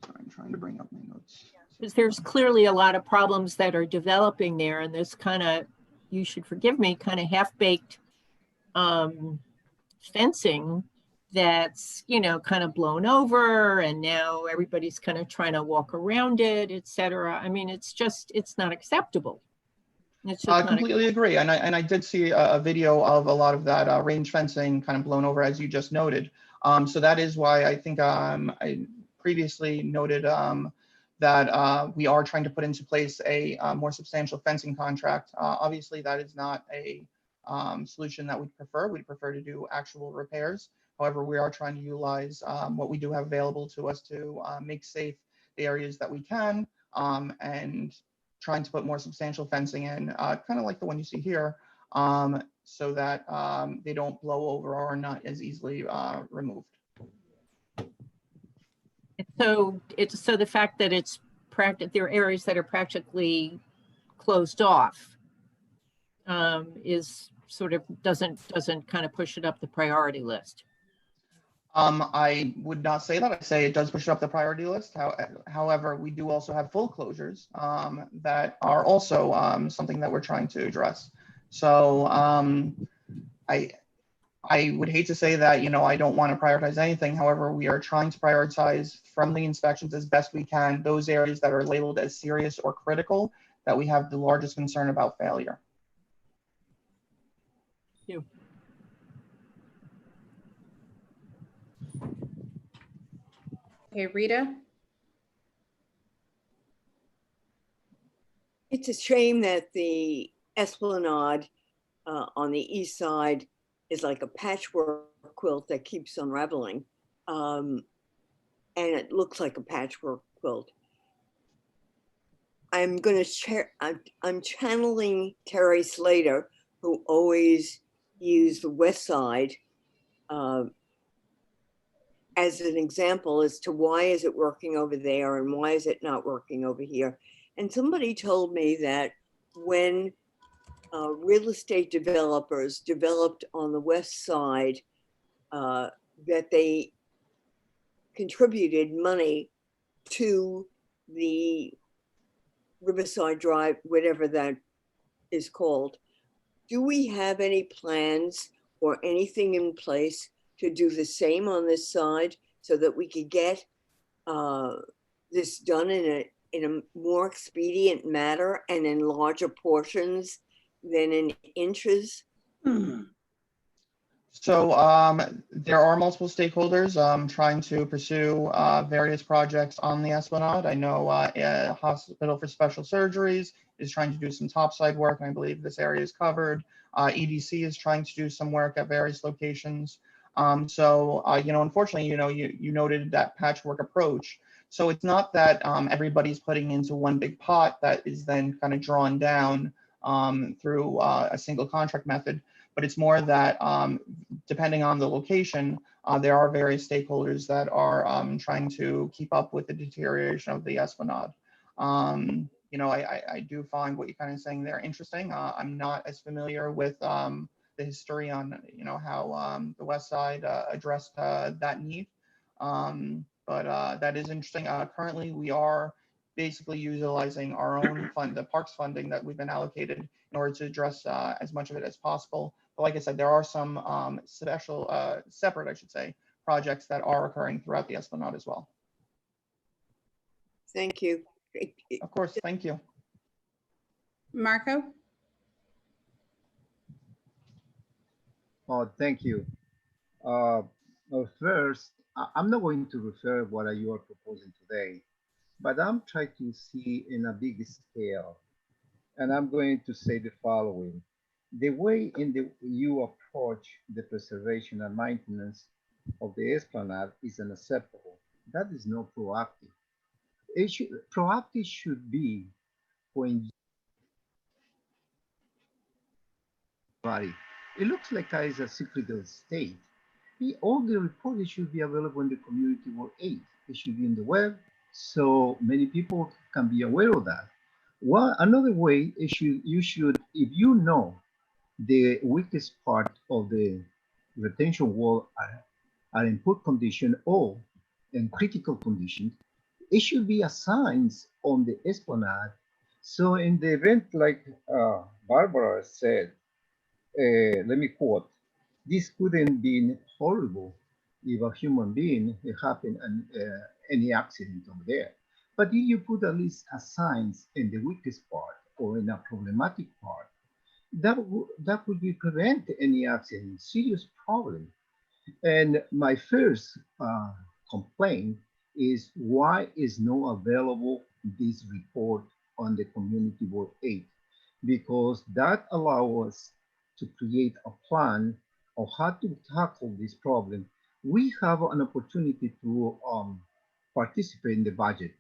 Sorry, I'm trying to bring up my notes. Because there's clearly a lot of problems that are developing there, and this kind of, you should forgive me, kind of half-baked fencing that's, you know, kind of blown over, and now everybody's kind of trying to walk around it, et cetera. I mean, it's just, it's not acceptable. I completely agree. And I did see a video of a lot of that range fencing kind of blown over, as you just noted. So that is why I think I previously noted that we are trying to put into place a more substantial fencing contract. Obviously, that is not a solution that we'd prefer. We'd prefer to do actual repairs. However, we are trying to utilize what we do have available to us to make safe the areas that we can, and trying to put more substantial fencing in, kind of like the one you see here, so that they don't blow over or are not as easily removed. So the fact that there are areas that are practically closed off is sort of doesn't kind of push it up the priority list. I would not say that. I say it does push up the priority list. However, we do also have full closures that are also something that we're trying to address. So I would hate to say that, you know, I don't want to prioritize anything. However, we are trying to prioritize from the inspections as best we can those areas that are labeled as serious or critical that we have the largest concern about failure. Thank you. Okay, Rita? It's a shame that the Esplanade on the east side is like a patchwork quilt that keeps unraveling. And it looks like a patchwork quilt. I'm channeling Terry Slater, who always used the west side as an example as to why is it working over there and why is it not working over here. And somebody told me that when real estate developers developed on the west side, that they contributed money to the Riverside Drive, whatever that is called. Do we have any plans or anything in place to do the same on this side so that we could get this done in a more expedient manner and in larger portions than in inches? So there are multiple stakeholders trying to pursue various projects on the Esplanade. I know Hospital for Special Surgeries is trying to do some topside work, and I believe this area is covered. EDC is trying to do some work at various locations. So you know, unfortunately, you know, you noted that patchwork approach. So it's not that everybody's putting into one big pot that is then kind of drawn down through a single contract method. But it's more that depending on the location, there are various stakeholders that are trying to keep up with the deterioration of the Esplanade. You know, I do find what you're kind of saying there interesting. I'm not as familiar with the history on, you know, how the West Side addressed that need. But that is interesting. Currently, we are basically utilizing our own the parks funding that we've been allocated in order to address as much of it as possible. But like I said, there are some separate, I should say, projects that are occurring throughout the Esplanade as well. Thank you. Of course, thank you. Marco? Oh, thank you. Well, first, I'm not going to refer what you are proposing today, but I'm trying to see in a big scale. And I'm going to say the following. The way you approach the preservation and maintenance of the Esplanade is unacceptable. That is not proactive. Proactive should be when it looks like that is a secret of state. All the reports should be available in the community world aid. It should be in the web so many people can be aware of that. Well, another way is you should, if you know the weakest part of the retention wall are in poor condition or in critical condition, it should be assigned on the Esplanade. So in the event like Barbara said, let me quote, this couldn't be horrible if a human being happened and any accident over there. But if you put at least a signs in the weakest part or in a problematic part, that would be prevent any accident, serious problem. And my first complaint is why is not available this report on the Community Board 8? Because that allows us to create a plan of how to tackle this problem. We have an opportunity to participate in the budget.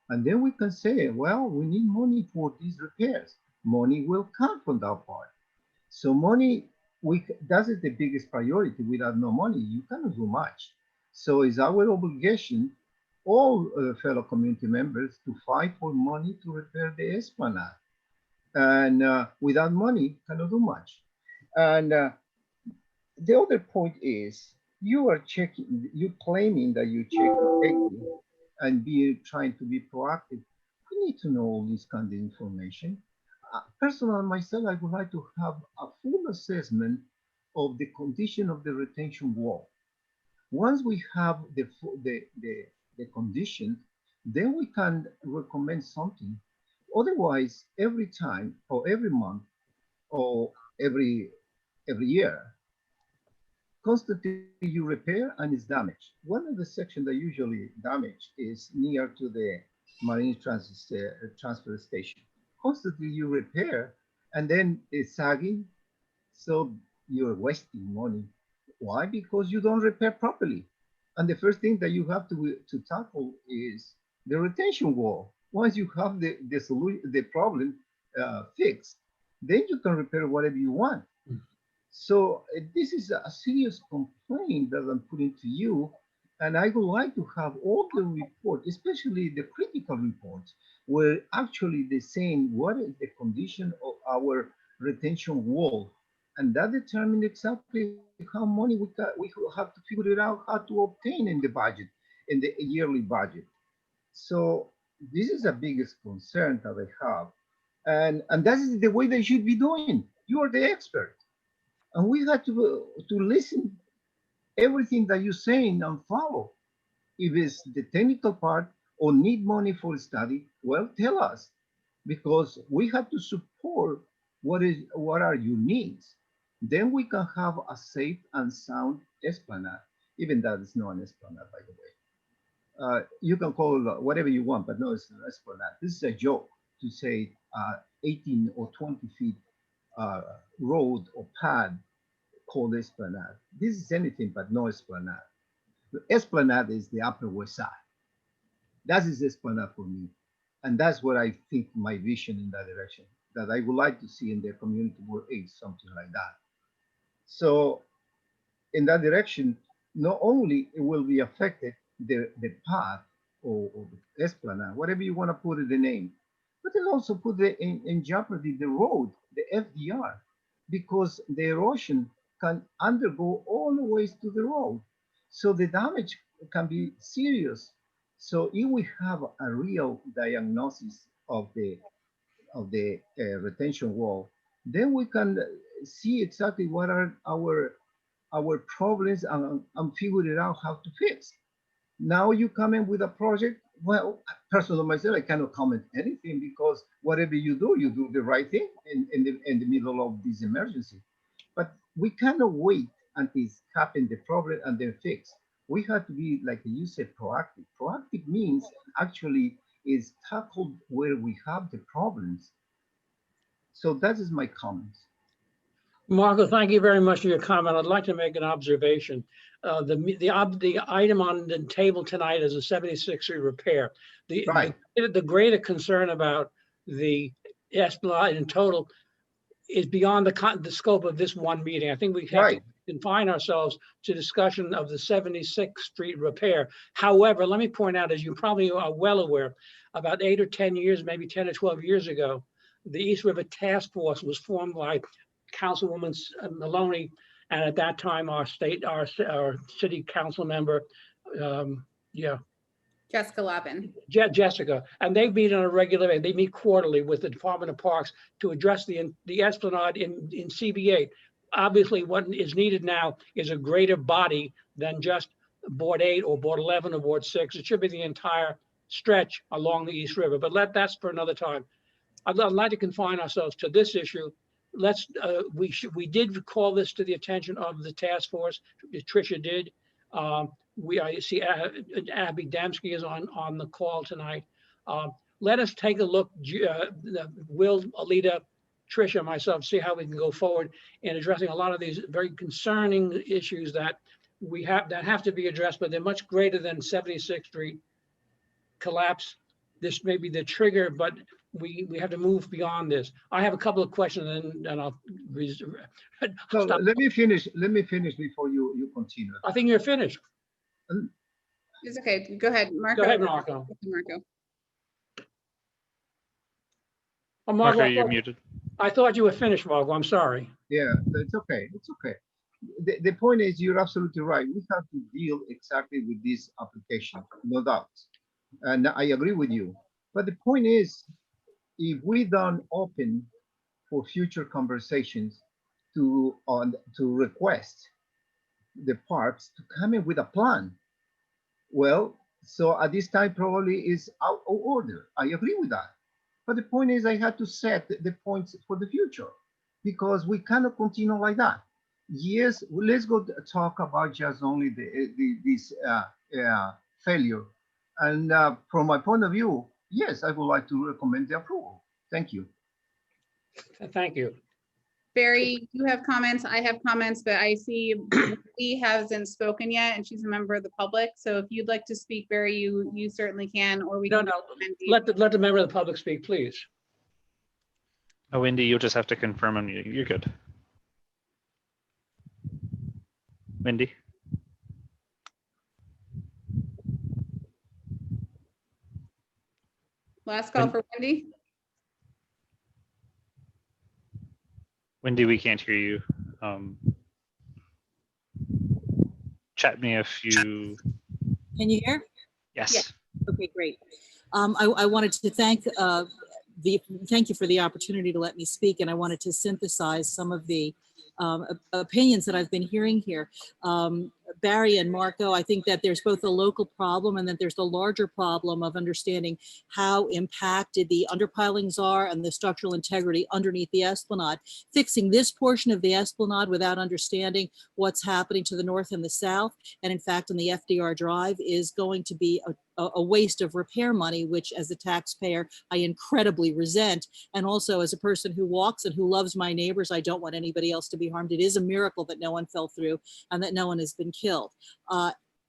And then we can say, well, we need money for these repairs. Money will come from that part. So money, that is the biggest priority. Without no money, you cannot do much. So it's our obligation, all fellow community members, to fight for money to repair the Esplanade. And without money, cannot do much. And the other point is, you are checking, you claiming that you check correctly and trying to be proactive. You need to know all this kind of information. Personally, myself, I would like to have a full assessment of the condition of the retention wall. Once we have the condition, then we can recommend something. Otherwise, every time or every month or every year, constantly you repair and it's damaged. One of the sections that usually damaged is near to the marine transfer station. Constantly you repair and then it's sagging, so you're wasting money. Why? Because you don't repair properly. And the first thing that you have to tackle is the retention wall. Once you have the solution, the problem fixed, then you can repair whatever you want. So this is a serious complaint that I'm putting to you. And I would like to have all the reports, especially the critical reports, where actually they're saying what is the condition of our retention wall. And that determines exactly how money we have to figure it out how to obtain in the budget, in the yearly budget. So this is the biggest concern that I have. And that is the way they should be doing. You are the expert. And we have to listen everything that you're saying and follow. If it's the technical part or need money for study, well, tell us, because we have to support what are your needs. Then we can have a safe and sound Esplanade, even that is not an Esplanade, by the way. You can call it whatever you want, but no, it's an Esplanade. This is a joke to say 18 or 20 feet road or path called Esplanade. This is anything but no Esplanade. The Esplanade is the Upper West Side. That is Esplanade for me. And that's what I think my vision in that direction, that I would like to see in the Community Board 8, something like that. So in that direction, not only it will be affected the path or the Esplanade, whatever you want to put in the name, but it also put in jeopardy the road, the FDR, because the erosion can undergo all the ways to the road. So the damage can be serious. So if we have a real diagnosis of the retention wall, then we can see exactly what are our problems and figure it out how to fix. Now you come in with a project. Well, personally myself, I cannot comment anything because whatever you do the right thing in the middle of this emergency. But we cannot wait until it's happened the problem and then fix. We have to be, like you said, proactive. Proactive means actually is tackled where we have the problems. So that is my comments. Marco, thank you very much for your comment. I'd like to make an observation. The item on the table tonight is a 76 Street repair. The greater concern about the Esplanade in total is beyond the scope of this one meeting. I think we have to confine ourselves to discussion of the 76th Street repair. However, let me point out, as you probably are well aware, about 8 or 10 years, maybe 10 or 12 years ago, the East River Task Force was formed by Councilwoman Maloney, and at that time, our city council member, Jessica Lavin. Jessica, and they meet on a regular basis. They meet quarterly with the Department of Parks to address the Esplanade in CB8. obviously what is needed now is a greater body than just Board 8 or Board 11 or Board 6. It should be the entire stretch along the East River, but that's for another time. I'd like to confine ourselves to this issue. We did call this to the attention of the task force. Tricia did. I see Abby Dembski is on the call tonight. Let us take a look. Will, Alita, Tricia, myself, see how we can go forward in addressing a lot of these very concerning issues that have to be addressed, but they're much greater than 76th Street collapse. This may be the trigger, but we have to move beyond this. I have a couple of questions, and I'll So stop. let me finish before you continue. I think you're finished. It's okay. Go ahead, Marco. Go ahead, Marco. Marco. Oh, Marco, you're muted. I thought you were finished, Marco. I'm sorry. Yeah, it's okay. It's okay. The point is, you're absolutely right. We have to deal exactly with this application, no doubt. And I agree with you. But the point is, if we don't open for future conversations to request the parks to come in with a plan, well, so at this time probably is out of order. I agree with that. But the point is, I had to set the points for the future because we cannot continue like that. Yes, let's go talk about just only this failure. And from my point of view, yes, I would like to recommend the approval. Thank you. Thank you. Barry, you have comments. I have comments, but I see Lee hasn't spoken yet, and she's a member of the public. So if you'd like to speak, Barry, you certainly can. Or we can. Let the member of the public speak, please. Oh, Wendy, you'll just have to confirm on you. You're good. Wendy. Last call for Wendy. Wendy, we can't hear you. Chat me if you. Can you hear? Yes. Yeah. Okay, great. I wanted to thank you for the opportunity to let me speak, and I wanted to synthesize some of the opinions that I've been hearing here. Barry and Marco, I think that there's both a local problem and that there's the larger problem of understanding how impacted the underpilings are and the structural integrity underneath the Esplanade. Fixing this portion of the Esplanade without understanding what's happening to the north and the south, and in fact on the FDR Drive, is going to be a waste of repair money, which as a taxpayer, I incredibly resent. And also as a person who walks and who loves my neighbors, I don't want anybody else to be harmed. It is a miracle that no one fell through and that no one has been killed.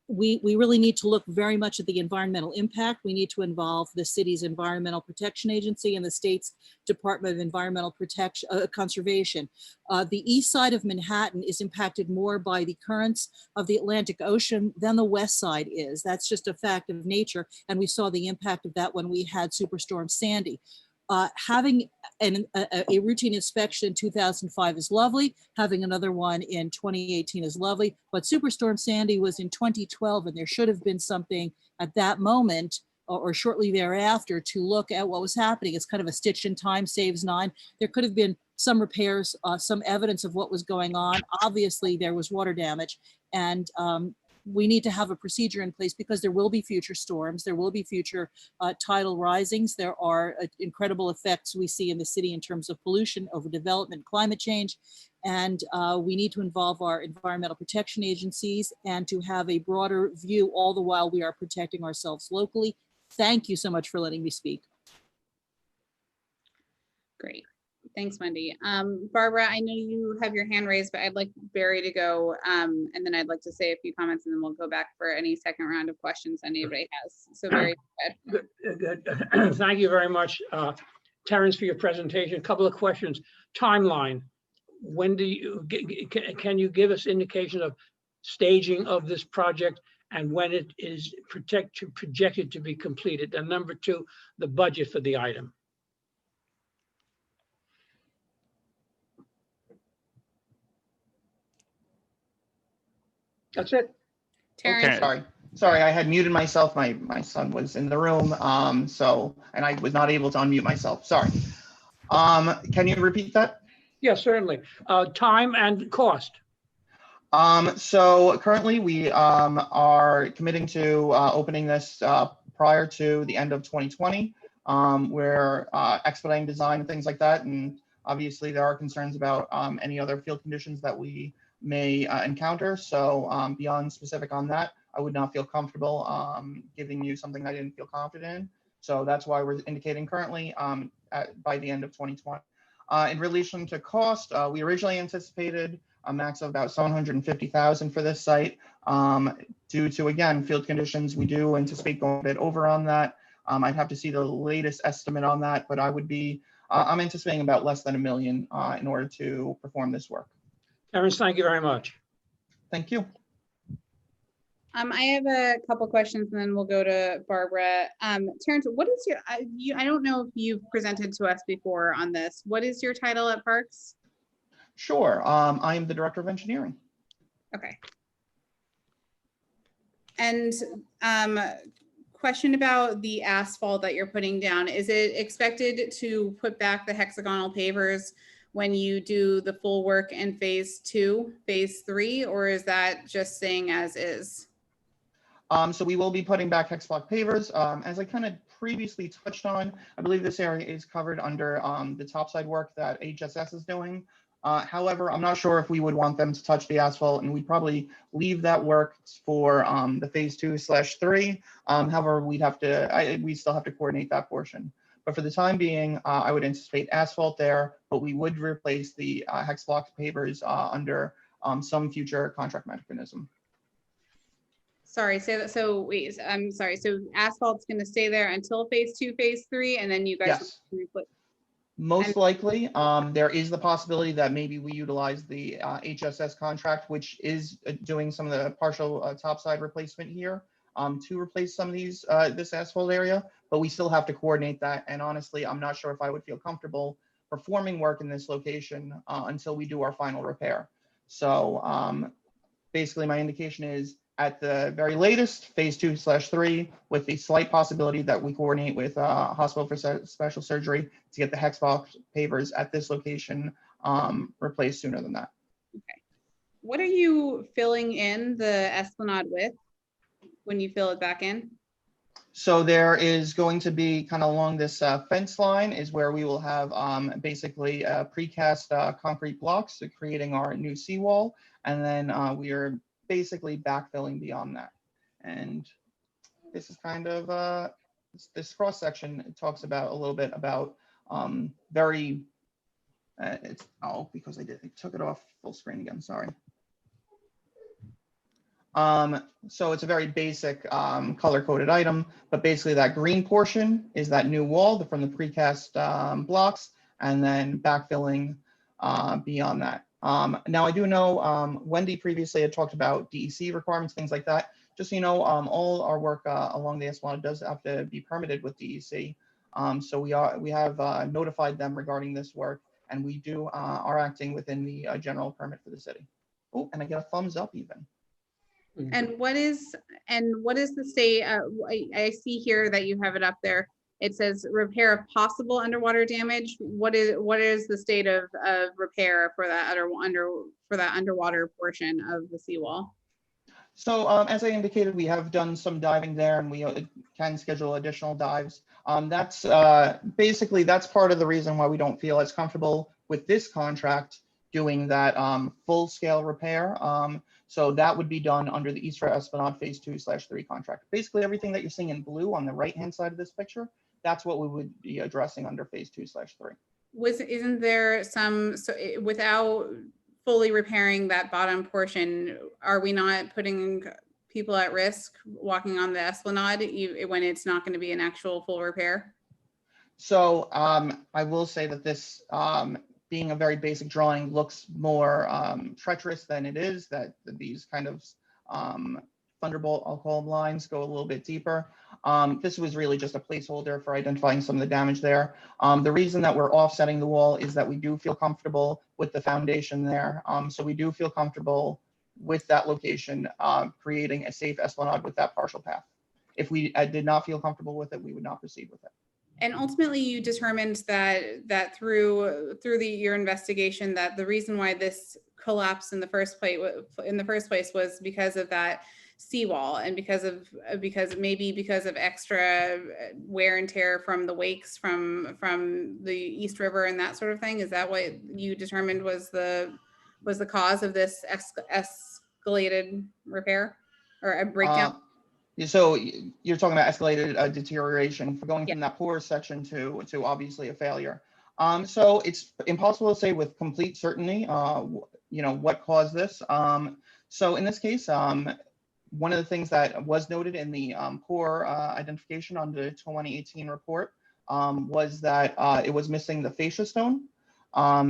We really need to look very much at the environmental impact. We need to involve the city's Environmental Protection Agency and the state's Department of Environmental Protection, Conservation. The east side of Manhattan is impacted more by the currents of the Atlantic Ocean than the west side is. That's just a fact of nature. And we saw the impact of that when we had Superstorm Sandy. Having a routine inspection in 2005 is lovely. Having another one in 2018 is lovely. But Superstorm Sandy was in 2012, and there should have been something at that moment or shortly thereafter to look at what was happening. It's kind of a stitch in time saves nine. There could have been some repairs, some evidence of what was going on. Obviously, there was water damage, and we need to have a procedure in place because there will be future storms. There will be future tidal risings. There are incredible effects we see in the city in terms of pollution, overdevelopment, climate change. And we need to involve our environmental protection agencies and to have a broader view all the while we are protecting ourselves locally. Thank you so much for letting me speak. Great. Thanks, Wendy. Barbara, I know you have your hand raised, but I'd like Barry to go, and then I'd like to say a few comments, and then we'll go back for any second round of questions anybody has. So Barry, go ahead. Good. Thank you very much, Terrence, for your presentation. A couple of questions. Timeline. When do you, can you give us indication of staging of this project and when it is projected to be completed? And number two, the budget for the item. That's it. Terrence. Okay. Sorry, I had muted myself. My son was in the room, and I was not able to unmute myself. Sorry. Can you repeat that? Yes, certainly. Time and cost. So currently we are committing to opening this prior to the end of 2020. We're expediting design and things like that. And obviously there are concerns about any other field conditions that we may encounter. So beyond specific on that, I would not feel comfortable giving you something I didn't feel confident in. So that's why we're indicating currently by the end of 2020. In relation to cost, we originally anticipated a max of about 750,000 for this site. Due to, again, field conditions, we do anticipate going a bit over on that. I'd have to see the latest estimate on that, but I would be, I'm anticipating about less than $1 million in order to perform this work. Terrence, thank you very much. Thank you. I have a couple questions and then we'll go to Barbara. Terrence, what is your, I don't know if you've presented to us before on this. What is your title at Parks? Sure. I am the Director of Engineering. Okay. And question about the asphalt that you're putting down. Is it expected to put back the hexagonal pavers when you do the full work in phase 2, phase 3, or is that just staying as is? So we will be putting back hex block pavers. As I kind of previously touched on, I believe this area is covered under the topside work that HSS is doing. However, I'm not sure if we would want them to touch the asphalt, and we'd probably leave that work for the phase 2/3. However, we still have to coordinate that portion. But for the time being, I would anticipate asphalt there, but we would replace the hex block pavers under some future contract mechanism. Sorry, say that. So wait, I'm sorry. So asphalt's going to stay there until phase 2, phase 3, and then you guys. Yes. Most likely, there is the possibility that maybe we utilize the HSS contract, which is doing some of the partial topside replacement here to replace some of these this asphalt area, but we still have to coordinate that. And honestly, I'm not sure if I would feel comfortable performing work in this location until we do our final repair. So basically, my indication is at the very latest, phase 2/3, with the slight possibility that we coordinate with Hospital for Special Surgery to get the hex block pavers at this location replaced sooner than that. Okay. What are you filling in the Esplanade with when you fill it back in? So there is going to be kind of along this fence line is where we will have basically precast concrete blocks, so creating our new seawall. And then we are basically backfilling beyond that. And this is kind of this cross section talks about a little bit about because I took it off full screen again, sorry. So it's a very basic color coded item, but basically that green portion is that new wall from the precast blocks, and then backfilling beyond that. Now I do know Wendy previously had talked about DEC requirements, things like that. Just so you know, all our work along the Esplanade does have to be permitted with DEC. So we have notified them regarding this work, and we are acting within the general permit for the city. Oh, and I get a thumbs up even. And what is the state? I see here that you have it up there. It says repair of possible underwater damage. What is the state of repair for that underwater portion of the seawall? So as I indicated, we have done some diving there, and we can schedule additional dives. That's basically that's part of the reason why we don't feel as comfortable with this contract doing that full scale repair. So that would be done under the East Esplanade phase 2/3 contract. Basically everything that you're seeing in blue on the right hand side of this picture, that's what we would be addressing under phase 2/3. Isn't there without fully repairing that bottom portion, are we not putting people at risk walking on the Esplanade when it's not going to be an actual full repair? So I will say that this being a very basic drawing looks more treacherous than it is, that these kind of Thunderbolt, I'll call them, lines go a little bit deeper. This was really just a placeholder for identifying some of the damage there. The reason that we're offsetting the wall is that we do feel comfortable with the foundation there. So we do feel comfortable with that location, creating a safe Esplanade with that partial path. If we did not feel comfortable with it, we would not proceed with it. And ultimately, you determined that through your investigation that the reason why this collapsed in the first place was because of that seawall and because of extra wear and tear from the wakes from the East River and that sort of thing. Is that what you determined was the cause of this escalated repair or a breakdown? So you're talking about escalated deterioration for going from that poor section to obviously a failure. So it's impossible to say with complete certainty, what caused this. So in this case, one of the things that was noted in the poor identification on the 2018 report was that it was missing the fascia stone.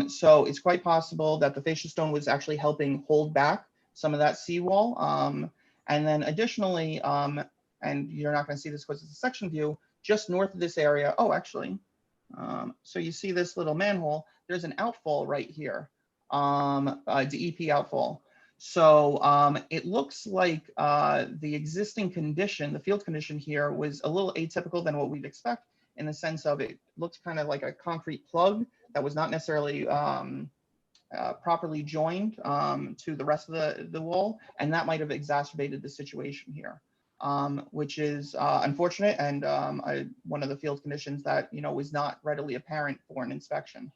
So it's quite possible that the fascia stone was actually helping hold back some of that seawall. And then additionally, and you're not going to see this because it's a section view, just north of this area. Oh, actually, so you see this little manhole. There's an outfall right here, DEP outfall. So it looks like the existing condition, the field condition here was a little atypical than what we'd expect in the sense of it looks kind of like a concrete plug that was not necessarily properly joined to the rest of the wall, and that might have exacerbated the situation here, which is unfortunate and one of the field conditions that was not readily apparent for an inspection.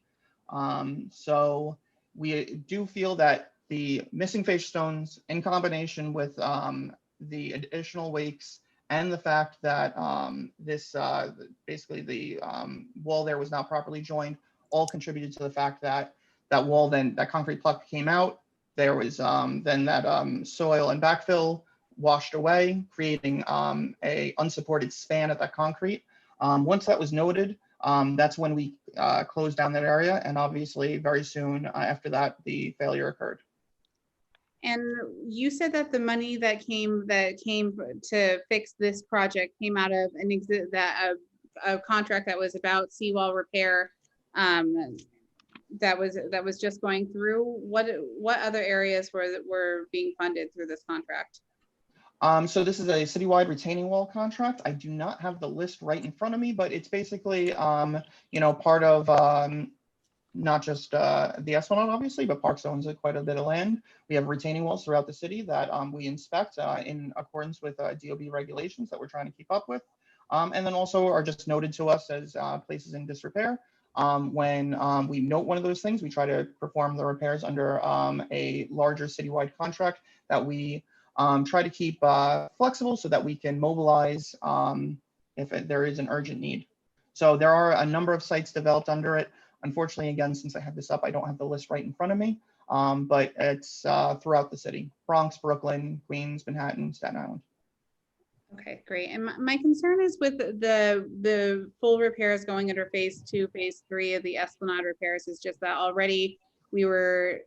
So we do feel that the missing fascia stones in combination with the additional wakes and the fact that this basically the wall there was not properly joined all contributed to the fact that that wall, then that concrete block came out. There was then that soil and backfill washed away, creating a unsupported span of that concrete. Once that was noted, that's when we closed down that area. And obviously very soon after that, the failure occurred. And you said that the money that came to fix this project came out of a contract that was about seawall repair. That was just going through. What other areas were being funded through this contract? So this is a citywide retaining wall contract. I do not have the list right in front of me, but it's basically part of not just the Esplanade, obviously, but Parks owns quite a bit of land. We have retaining walls throughout the city that we inspect in accordance with DOB regulations that we're trying to keep up with, and then also are just noted to us as places in disrepair. When we note one of those things, we try to perform the repairs under a larger citywide contract that we try to keep flexible so that we can mobilize if there is an urgent need. So there are a number of sites developed under it. Unfortunately, again, since I have this up, I don't have the list right in front of me, but it's throughout the city: Bronx, Brooklyn, Queens, Manhattan, Staten Island. Okay, great. And my concern is with the full repairs going under phase 2, phase 3 of the Esplanade repairs is just that already we were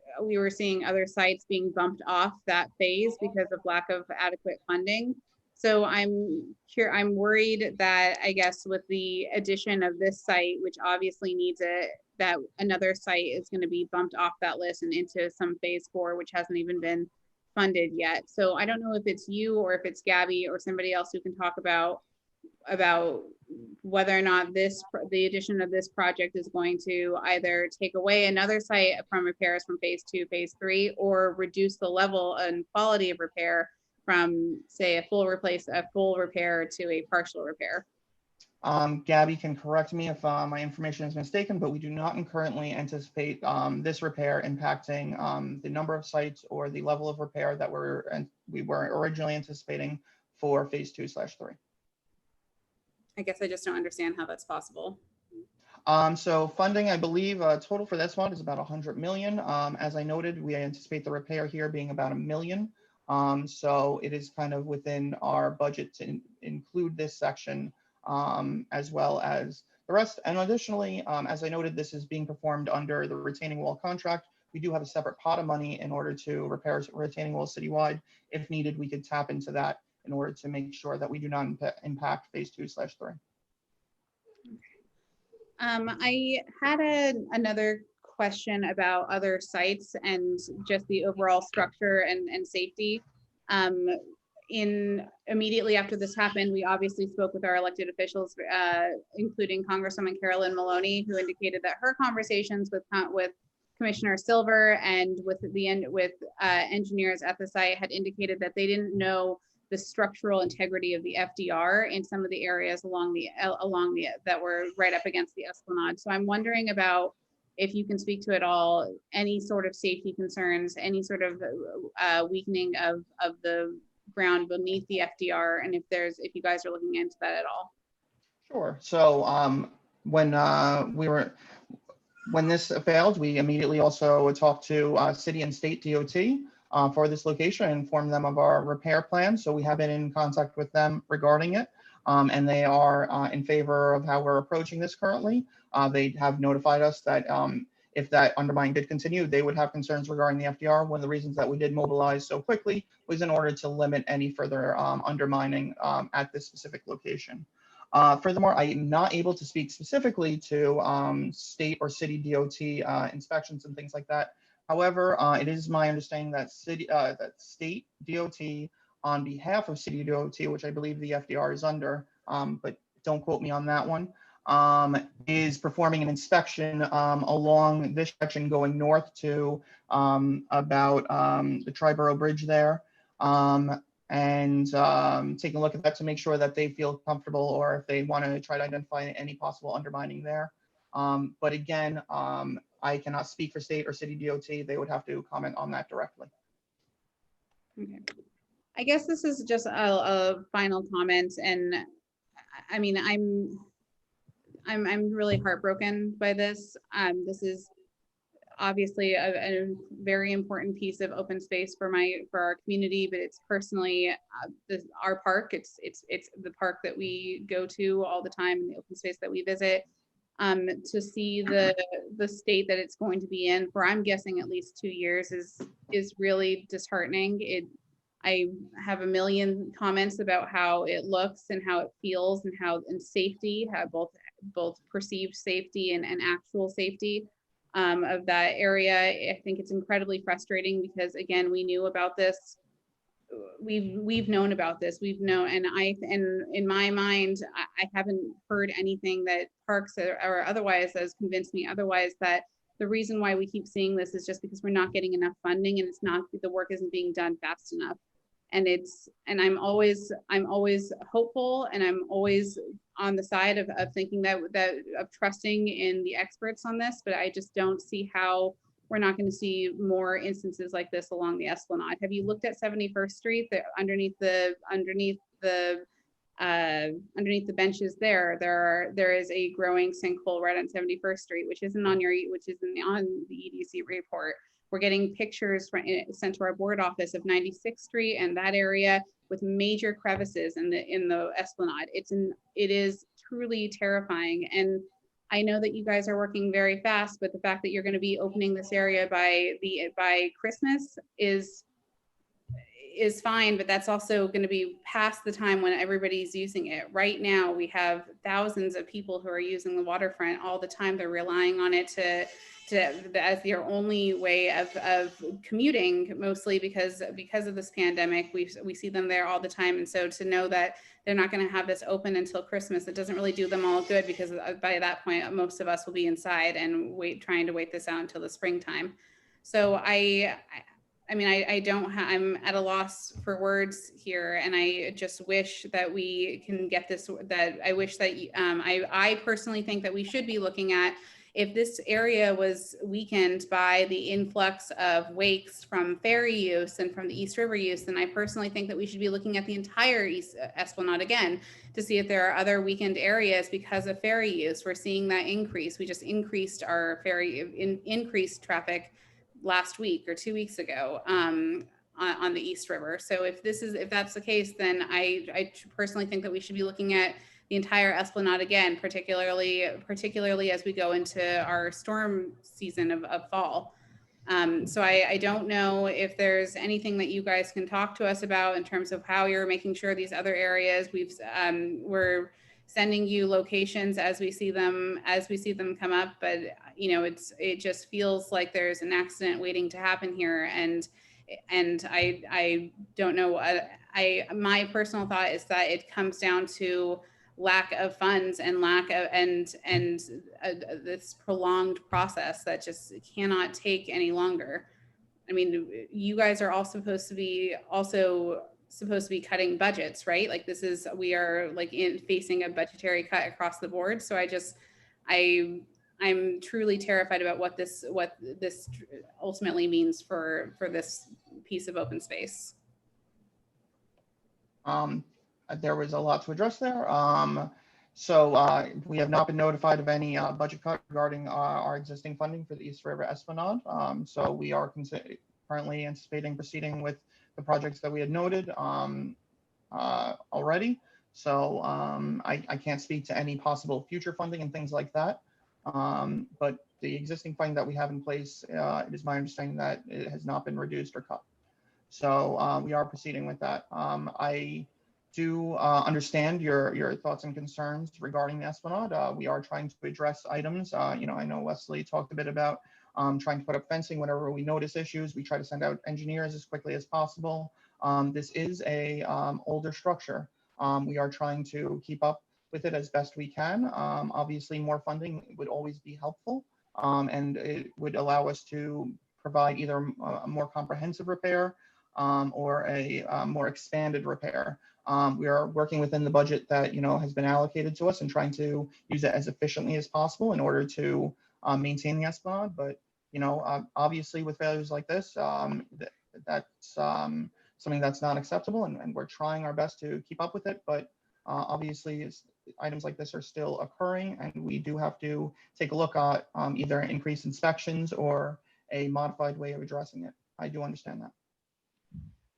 seeing other sites being bumped off that phase because of lack of adequate funding. So I'm worried that, I guess, with the addition of this site, which obviously needs it, that another site is going to be bumped off that list and into some phase 4, which hasn't even been funded yet. So I don't know if it's you or if it's Gabby or somebody else who can talk about whether or not the addition of this project is going to either take away another site from repairs from phase 2, phase 3, or reduce the level and quality of repair from, say, a full repair to a partial repair. Gabby can correct me if my information is mistaken, but we do not currently anticipate this repair impacting the number of sites or the level of repair that we were originally anticipating for phase 2/3. I guess I just don't understand how that's possible. So funding, I believe, total for this one is about 100 million. As I noted, we anticipate the repair here being about $1 million. So it is kind of within our budget to include this section as well as the rest. And additionally, as I noted, this is being performed under the retaining wall contract. We do have a separate pot of money in order to repair retaining walls citywide. If needed, we could tap into that in order to make sure that we do not impact phase 2/3. I had another question about other sites and just the overall structure and safety. immediately after this happened, we obviously spoke with our elected officials, including Congresswoman Carolyn Maloney, who indicated that her conversations with Commissioner Silver and with engineers at the site had indicated that they didn't know the structural integrity of the FDR in some of the areas that were right up against the Esplanade. So I'm wondering about if you can speak to it all, any sort of safety concerns, any sort of weakening of the ground beneath the FDR, and if you guys are looking into that at all. Sure. So when this failed, we immediately also talked to city and state DOT for this location and informed them of our repair plan. So we have been in contact with them regarding it, and they are in favor of how we're approaching this currently. They have notified us that if that undermining did continue, they would have concerns regarding the FDR. One of the reasons that we did mobilize so quickly was in order to limit any further undermining at this specific location. Furthermore, I am not able to speak specifically to state or city DOT inspections and things like that. However, it is my understanding that state DOT, on behalf of city DOT, which I believe the FDR is under, but don't quote me on that one, is performing an inspection along this section going north to about the Triborough Bridge there. And taking a look at that to make sure that they feel comfortable or if they want to try to identify any possible undermining there. But again, I cannot speak for state or city DOT. They would have to comment on that directly. Okay. I guess this is just a final comment, and I mean, I'm really heartbroken by this. This is obviously a very important piece of open space for our community, but it's personally our park. It's the park that we go to all the time and the open space that we visit. To see the state that it's going to be in for, I'm guessing, at least 2 years is really disheartening. I have a million comments about how it looks and how it feels and safety, have both perceived safety and actual safety of that area. I think it's incredibly frustrating because, again, we knew about this. We've known about this. We've known, and in my mind, I haven't heard anything that parks or otherwise has convinced me otherwise, that the reason why we keep seeing this is just because we're not getting enough funding and the work isn't being done fast enough. And I'm always hopeful, and I'm always on the side of thinking of trusting in the experts on this, but I just don't see how we're not going to see more instances like this along the Esplanade. Have you looked at 71st Street? Underneath the benches there is a growing sinkhole right on 71st Street, which isn't on the EDC report. We're getting pictures sent to our board office of 96th Street and that area with major crevices in the Esplanade. It is truly terrifying. And I know that you guys are working very fast, but the fact that you're going to be opening this area by Christmas is fine, but that's also going to be past the time when everybody's using it. Right now, we have thousands of people who are using the waterfront all the time. They're relying on it as their only way of commuting, mostly because of this pandemic. We see them there all the time, and so to know that they're not going to have this open until Christmas, it doesn't really do them all good, because by that point, most of us will be inside and trying to wait this out until the springtime. So I'm at a loss for words here, and I just wish that we can get this. I personally think that we should be looking at, if this area was weakened by the influx of wakes from ferry use and from the East River use, then I personally think that we should be looking at the entire East Esplanade again to see if there are other weakened areas because of ferry use. We're seeing that increase. We just increased our increased traffic last week or 2 weeks ago on the East River. So if that's the case, then I personally think that we should be looking at the entire Esplanade again, particularly as we go into our storm season of fall. So I don't know if there's anything that you guys can talk to us about in terms of how you're making sure these other areas, we're sending you locations as we see them come up, but it just feels like there's an accident waiting to happen here, and I don't know my personal thought is that it comes down to lack of funds and lack of, and this prolonged process that just cannot take any longer. I mean, you guys are all supposed to be cutting budgets, right? Like we are like facing a budgetary cut across the board. So I'm truly terrified about what this ultimately means for this piece of open space. There was a lot to address there. So we have not been notified of any budget cut regarding our existing funding for the East River Esplanade. So we are currently anticipating proceeding with the projects that we had noted already. So I can't speak to any possible future funding and things like that. But the existing funding that we have in place, it is my understanding that it has not been reduced or cut. So we are proceeding with that. I do understand your thoughts and concerns regarding the Esplanade. We are trying to address items. I know Wesley talked a bit about trying to put up fencing whenever we notice issues. We try to send out engineers as quickly as possible. This is a older structure. We are trying to keep up with it as best we can. Obviously, more funding would always be helpful, and it would allow us to provide either a more comprehensive repair or a more expanded repair. We are working within the budget that has been allocated to us and trying to use it as efficiently as possible in order to maintain the Esplanade. But obviously, with failures like this, that's something that's not acceptable, and we're trying our best to keep up with it. But obviously, items like this are still occurring, and we do have to take a look at either increased inspections or a modified way of addressing it. I do understand that.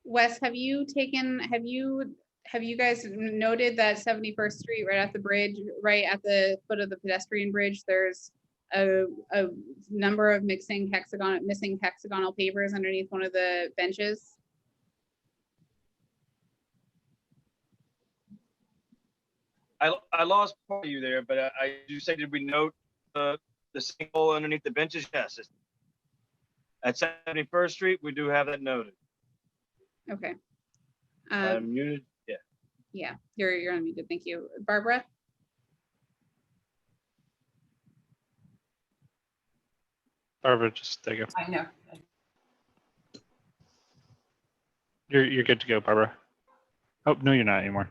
Wes, have you guys noted that 71st Street, right at the bridge, right at the foot of the pedestrian bridge, there's a number of missing hexagonal pavers underneath one of the benches? I lost part of you there, but I do say, did we note the sinkhole underneath the benches? Yes. At 71st Street, we do have that noted. Okay. I'm muted. Yeah. Yeah, you're unmuted. Thank you. Barbara? Barbara, just there you go. I know. You're good to go, Barbara. Oh, no, you're not anymore.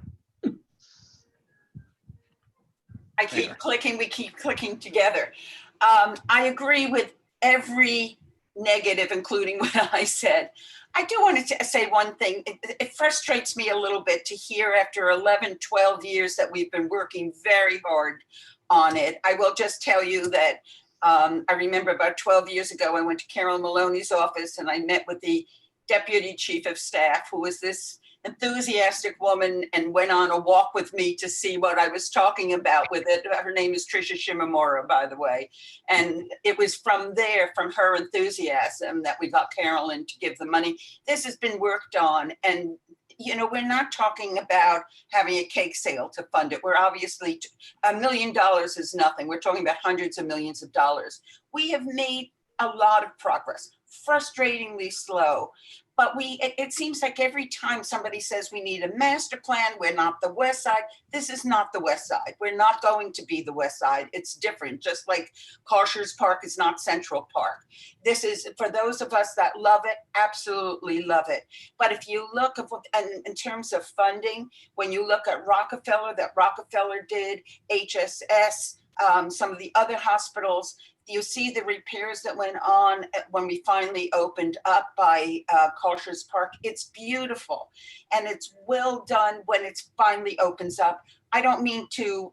I keep clicking, we keep clicking together. I agree with every negative, including what I said. I do want to say one thing. It frustrates me a little bit to hear after 11, 12 years that we've been working very hard on it. I will just tell you that I remember about 12 years ago, I went to Carol Maloney's office and I met with the deputy chief of staff, who was this enthusiastic woman, and went on a walk with me to see what I was talking about with it. Her name is Tricia Shimamura, by the way. And it was from there, from her enthusiasm, that we got Carolyn to give the money. This has been worked on, and we're not talking about having a cake sale to fund it. We're obviously, $1 million is nothing. We're talking about hundreds of millions of dollars. We have made a lot of progress, frustratingly slow. But it seems like every time somebody says we need a master plan, we're not the West Side. This is not the West Side. We're not going to be the West Side. It's different, just like Carshers Park is not Central Park. This is, for those of us that love it, absolutely love it. But if you look at, in terms of funding, when you look at Rockefeller, that Rockefeller did, HSS, some of the other hospitals, you see the repairs that went on when we finally opened up by Carshers Park. It's beautiful, and it's well done when it finally opens up. I don't mean to,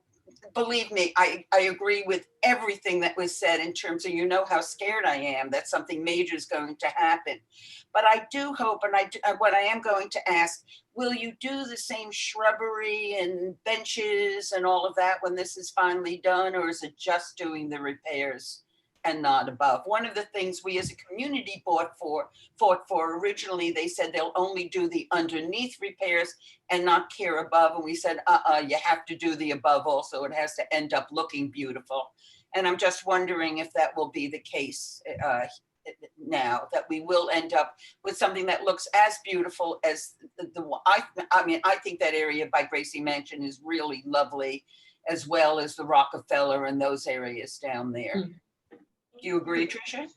believe me, I agree with everything that was said in terms of, how scared I am that something major is going to happen. But I do hope, and what I am going to ask, will you do the same shrubbery and benches and all of that when this is finally done, or is it just doing the repairs and not above? One of the things we as a community fought for originally, they said they'll only do the underneath repairs and not care above. And we said, you have to do the above also. It has to end up looking beautiful. And I'm just wondering if that will be the case now, that we will end up with something that looks as beautiful as the one. I mean, I think that area by Gracie Mansion is really lovely, as well as the Rockefeller and those areas down there. Do you agree, Tricia?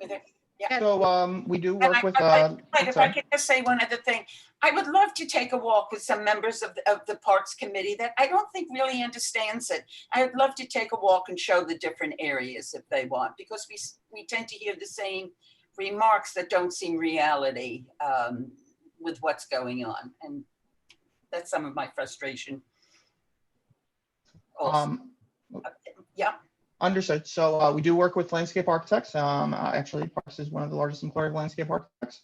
With it? Yeah. So we do work with. If I could just say one other thing, I would love to take a walk with some members of the Parks Committee that I don't think really understands it. I would love to take a walk and show the different areas if they want, because we tend to hear the same remarks that don't seem reality with what's going on, and that's some of my frustration. Also. Yeah. Understood. So we do work with landscape architects. Actually, Parks is one of the largest employer of landscape architects.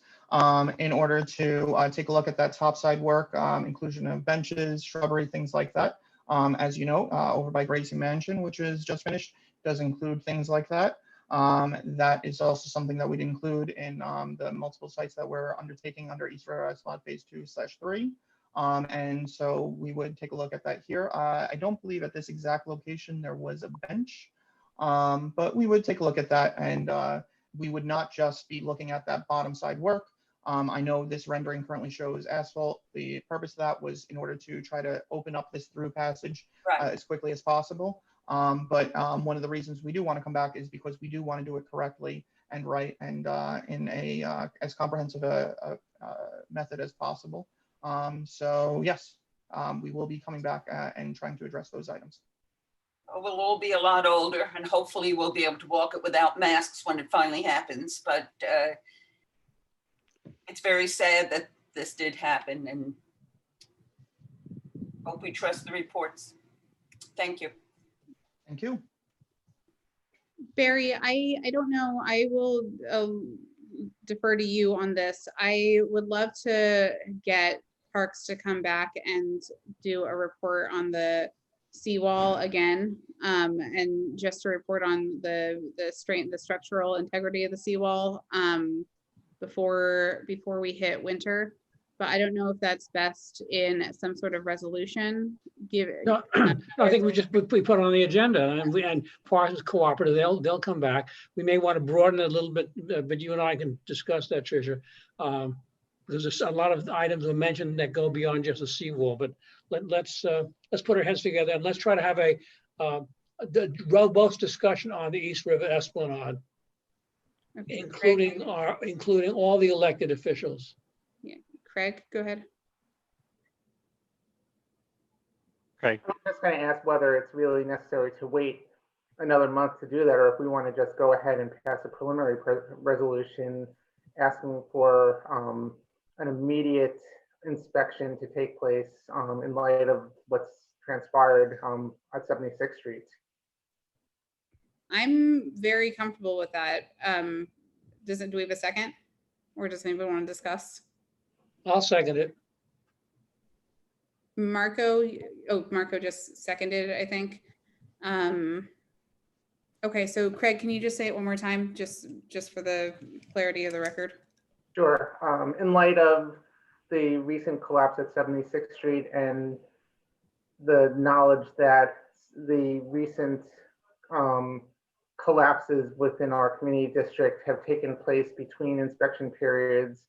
In order to take a look at that topside work, inclusion of benches, shrubbery, things like that. As you know, over by Gracie Mansion, which is just finished, does include things like that. That is also something that we'd include in the multiple sites that we're undertaking under East River Esplanade Phase 2/3. And so we would take a look at that here. I don't believe at this exact location there was a bench. But we would take a look at that, and we would not just be looking at that bottom side work. I know this rendering currently shows asphalt. The purpose of that was in order to try to open up this through passage as quickly as possible. But one of the reasons we do want to come back is because we do want to do it correctly and right, and in a as comprehensive a method as possible. So yes, we will be coming back and trying to address those items. We'll all be a lot older, and hopefully we'll be able to walk it without masks when it finally happens. But it's very sad that this did happen, and hope we trust the reports. Thank you. Thank you. Barry, I don't know. I will defer to you on this. I would love to get Parks to come back and do a report on the seawall again, and just to report on the structural integrity of the seawall before we hit winter. But I don't know if that's best in some sort of resolution. No, I think we put on the agenda, and Parks is cooperative. They'll come back. We may want to broaden it a little bit, but you and I can discuss that, Tricia. There's a lot of items were mentioned that go beyond just a seawall, but let's put our heads together and let's try to have a robust discussion on the East River Esplanade, okay, including all the elected officials. Yeah, Craig, go ahead. Craig, I'm just going to ask whether it's really necessary to wait another month to do that, or if we want to just go ahead and pass a preliminary resolution asking for an immediate inspection to take place in light of what's transpired at 76th Street. I'm very comfortable with that. Do we have a second? Or does anybody want to discuss? I'll second it. Marco just seconded it, I think. Okay, so Craig, can you just say it one more time, just for the clarity of the record? Sure. In light of the recent collapse at 76th Street and the knowledge that the recent collapses within our community district have taken place between inspection periods,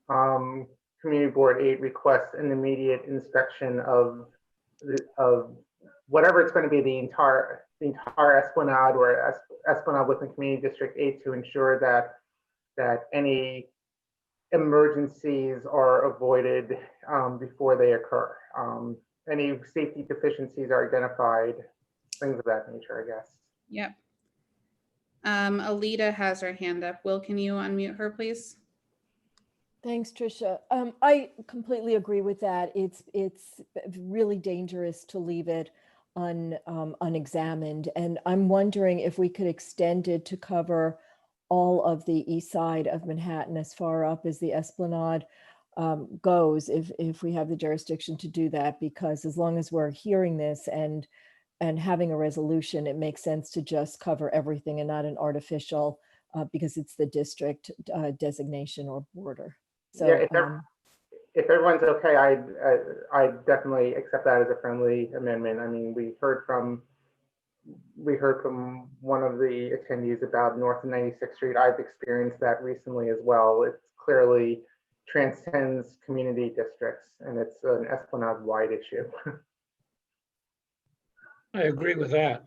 Community Board 8 requests an immediate inspection of whatever it's going to be, the entire Esplanade or Esplanade within Community District 8, to ensure that any emergencies are avoided before they occur. Any safety deficiencies are identified, things of that nature, I guess. Yep. Alita has her hand up. Will, can you unmute her, please? Thanks, Tricia. I completely agree with that. It's really dangerous to leave it unexamined. And I'm wondering if we could extend it to cover all of the east side of Manhattan as far up as the Esplanade goes, if we have the jurisdiction to do that, because as long as we're hearing this and having a resolution, it makes sense to just cover everything and not an artificial, because it's the district designation or border. So yeah, if everyone's okay, I definitely accept that as a friendly amendment. I mean, we've heard from we heard from one of the attendees about North 96th Street. I've experienced that recently as well. It clearly transcends community districts, and it's an Esplanade-wide issue. I agree with that.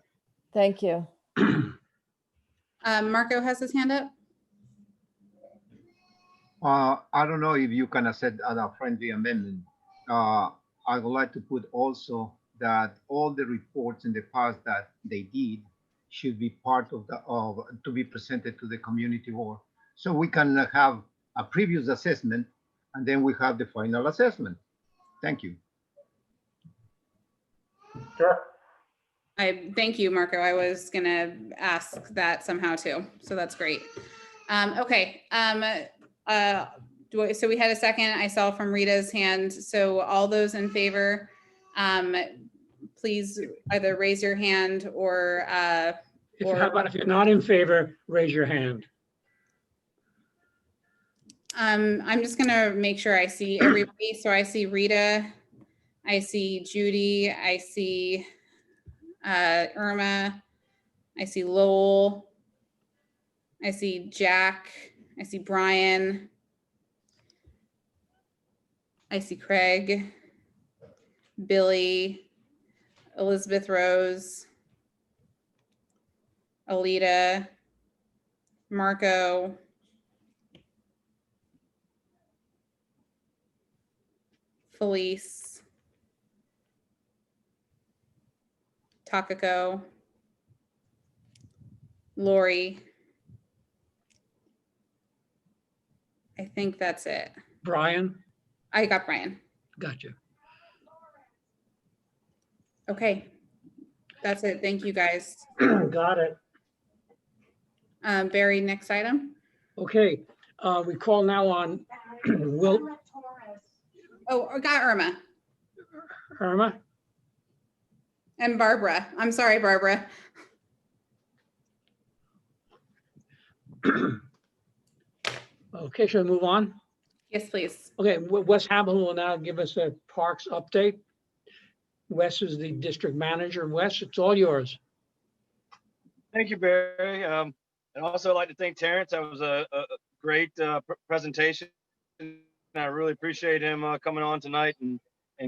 Thank you. Marco has his hand up. I don't know if you can accept a friendly amendment. I would like to put also that all the reports in the past that they did should be part of to be presented to the community board. So we can have a previous assessment and then we have the final assessment. Thank you. Sure. I thank you, Marco. I was gonna ask that somehow too, so that's great. Okay. So we had a second. I saw from Rita's hand. So all those in favor, please either raise your hand or. How about if you're not in favor, raise your hand. I'm just gonna make sure I see everybody. So I see Rita, I see Judy, I see Irma, I see Lowell, I see Jack, I see Brian, I see Craig, Billy, Elizabeth Rose, Alita, Marco, Felice, Takako, Lori. I think that's it. Brian? I got Brian. Gotcha. Okay. That's it. Thank you, guys. Got it. Barry, next item. Okay, we call now on Will. Oh, I got Irma. Irma? And Barbara. I'm sorry, Barbara. Okay, shall we move on? Yes, please. Okay, Wes Hamilton will now give us a parks update. Wes is the district manager. Wes, it's all yours. Thank you, Barry. And also I'd like to thank Terrence. That was a great presentation. I really appreciate him coming on tonight and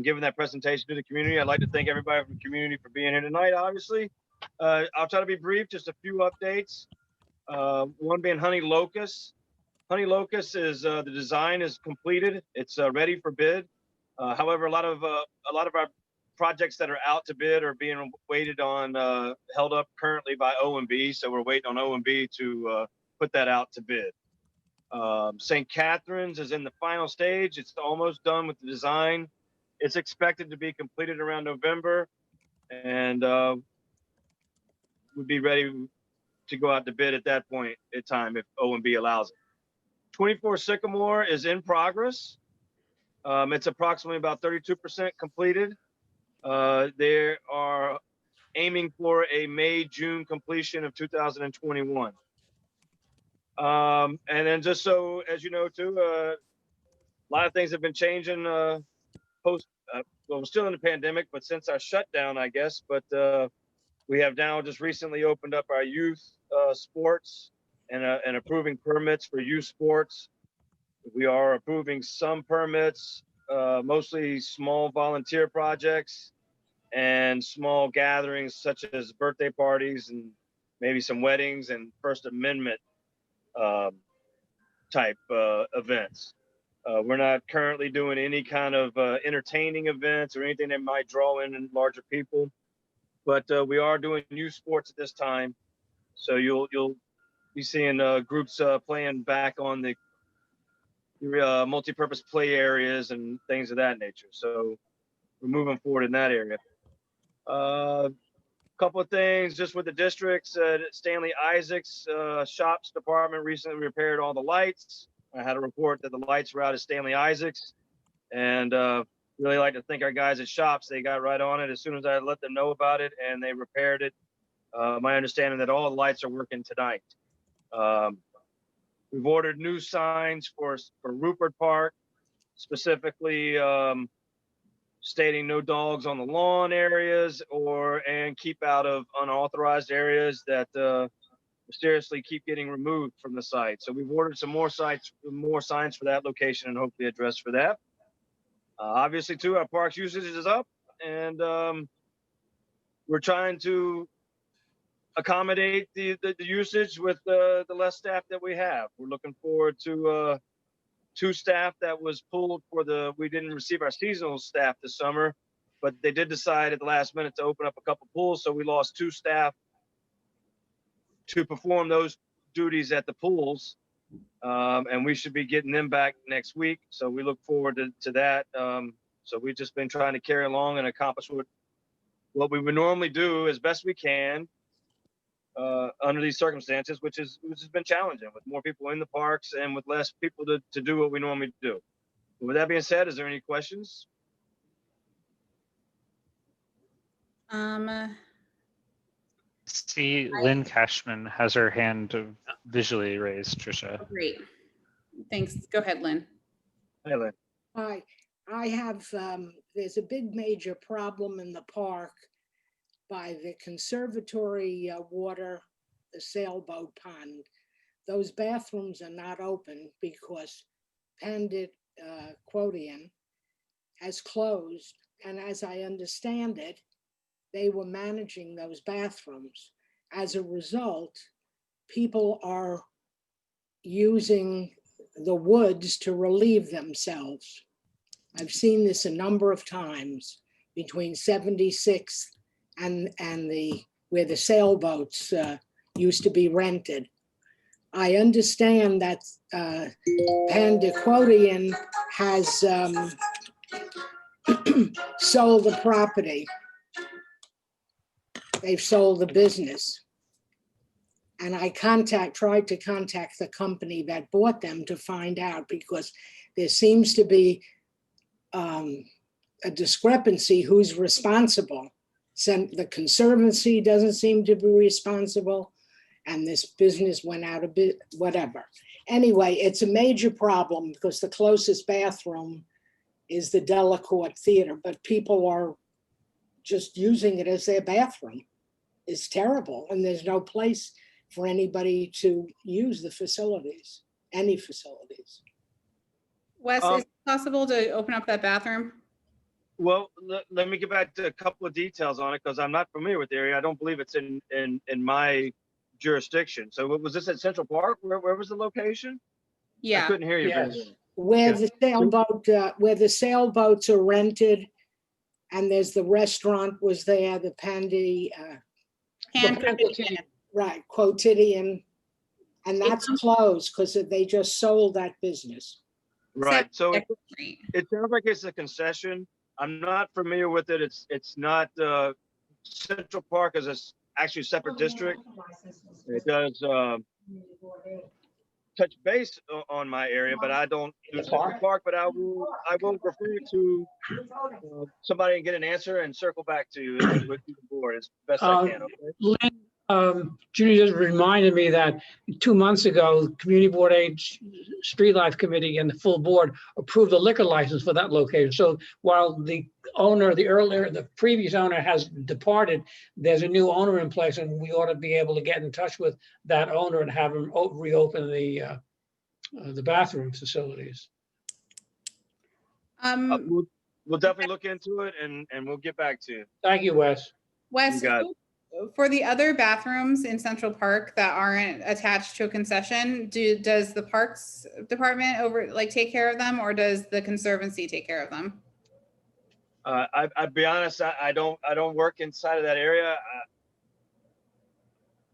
giving that presentation to the community. I'd like to thank everybody from the community for being here tonight, obviously. I'll try to be brief, just a few updates. One being Honey Locust. Honey Locust is the design is completed. It's ready for bid. However, a lot of our projects that are out to bid are being waited on, held up currently by OMB. So we're waiting on OMB to put that out to bid. St. Catharines is in the final stage. It's almost done with the design. It's expected to be completed around November and would be ready to go out to bid at that point in time if OMB allows it. 24 Sycamore is in progress. It's approximately about 32% completed. They are aiming for a May, June completion of 2021. And then just so, as you know, too, a lot of things have been changing post, well, we're still in the pandemic, but since our shutdown, I guess, but we have now just recently opened up our youth sports and approving permits for youth sports. We are approving some permits, mostly small volunteer projects and small gatherings such as birthday parties and maybe some weddings and First Amendment type events. We're not currently doing any kind of entertaining events or anything that might draw in larger people, but we are doing youth sports at this time. So you'll be seeing groups playing back on the multi-purpose play areas and things of that nature. So we're moving forward in that area. Couple of things just with the districts. Stanley Isaac's shops department recently repaired all the lights. I had a report that the lights were out at Stanley Isaac's, and really like to thank our guys at shops. They got right on it as soon as I let them know about it, and they repaired it. My understanding that all the lights are working tonight. We've ordered new signs for Rupert Park, specifically stating no dogs on the lawn areas and keep out of unauthorized areas that mysteriously keep getting removed from the site. So we've ordered some more signs for that location and hopefully address for that. Obviously too, our parks usage is up, and we're trying to accommodate the usage with the less staff that we have. We're looking forward to 2 staff that was pulled we didn't receive our seasonal staff this summer, but they did decide at the last minute to open up a couple pools. So we lost 2 staff to perform those duties at the pools. And we should be getting them back next week. So we look forward to that. So we've just been trying to carry along and accomplish what we would normally do as best we can under these circumstances, which has been challenging with more people in the parks and with less people to do what we normally do. But with that being said, is there any questions? See, Lynn Cashman has her hand visually raised, Tricia. Great. Thanks. Go ahead, Lynn. Hi, Lynn. Hi. I have, there's a big major problem in the park by the conservatory water, the sailboat pond. Those bathrooms are not open because Pandit Quotidian has closed. And as I understand it, they were managing those bathrooms. As a result, people are using the woods to relieve themselves. I've seen this a number of times between 76th and where the sailboats used to be rented. I understand that Pandaquodian has sold the property. They've sold the business. And I tried to contact the company that bought them to find out, because there seems to be a discrepancy who's responsible. The Conservancy doesn't seem to be responsible, and this business went out of whatever. Anyway, it's a major problem because the closest bathroom is the Delacorte Theater, but people are just using it as their bathroom. It's terrible, and there's no place for anybody to use the facilities, any facilities. Wes, is it possible to open up that bathroom? Well, let me get back to a couple of details on it because I'm not familiar with the area. I don't believe it's in my jurisdiction. So was this at Central Park? Where was the location? Yeah. I couldn't hear you. Yes. Where the sailboat, where the sailboats are rented, and there's the restaurant was there, the right, Quotidian, and that's closed because they just sold that business. Right. So it sounds like it's a concession. I'm not familiar with it. It's not Central Park is actually a separate district. It does touch base on my area, but I don't do Central Park. But I will refer you to somebody and get an answer and circle back to you with the board as best I can. Okay. Lynn, Judy just reminded me that 2 months ago, Community Board Age Street Life Committee and the full board approved a liquor license for that location. So while the owner, the previous owner has departed, there's a new owner in place, and we ought to be able to get in touch with that owner and have him reopen the bathroom facilities. We'll definitely look into it and we'll get back to you. Thank you, Wes. Wes, for the other bathrooms in Central Park that aren't attached to a concession, does the Parks Department take care of them, or does the Conservancy take care of them? I'd be honest, I don't work inside of that area.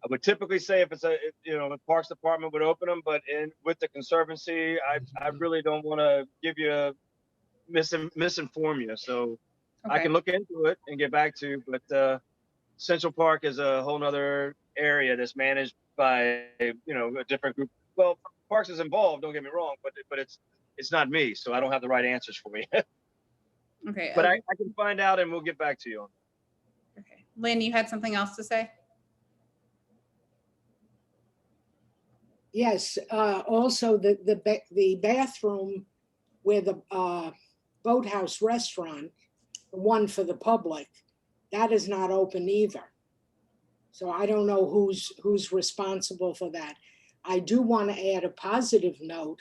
I would typically say if it's the Parks Department would open them, but with the Conservancy, I really don't want to give you misinform you. So okay. I can look into it and get back to you, but Central Park is a whole nother area that's managed by a different group. Well, Parks is involved, don't get me wrong, but it's not me, so I don't have the right answers for you. Okay. But I can find out and we'll get back to you on that. Okay. Lynn, you had something else to say? Yes, also the bathroom where the Boathouse restaurant the one for the public, that is not open either. So I don't know who's responsible for that. I do want to add a positive note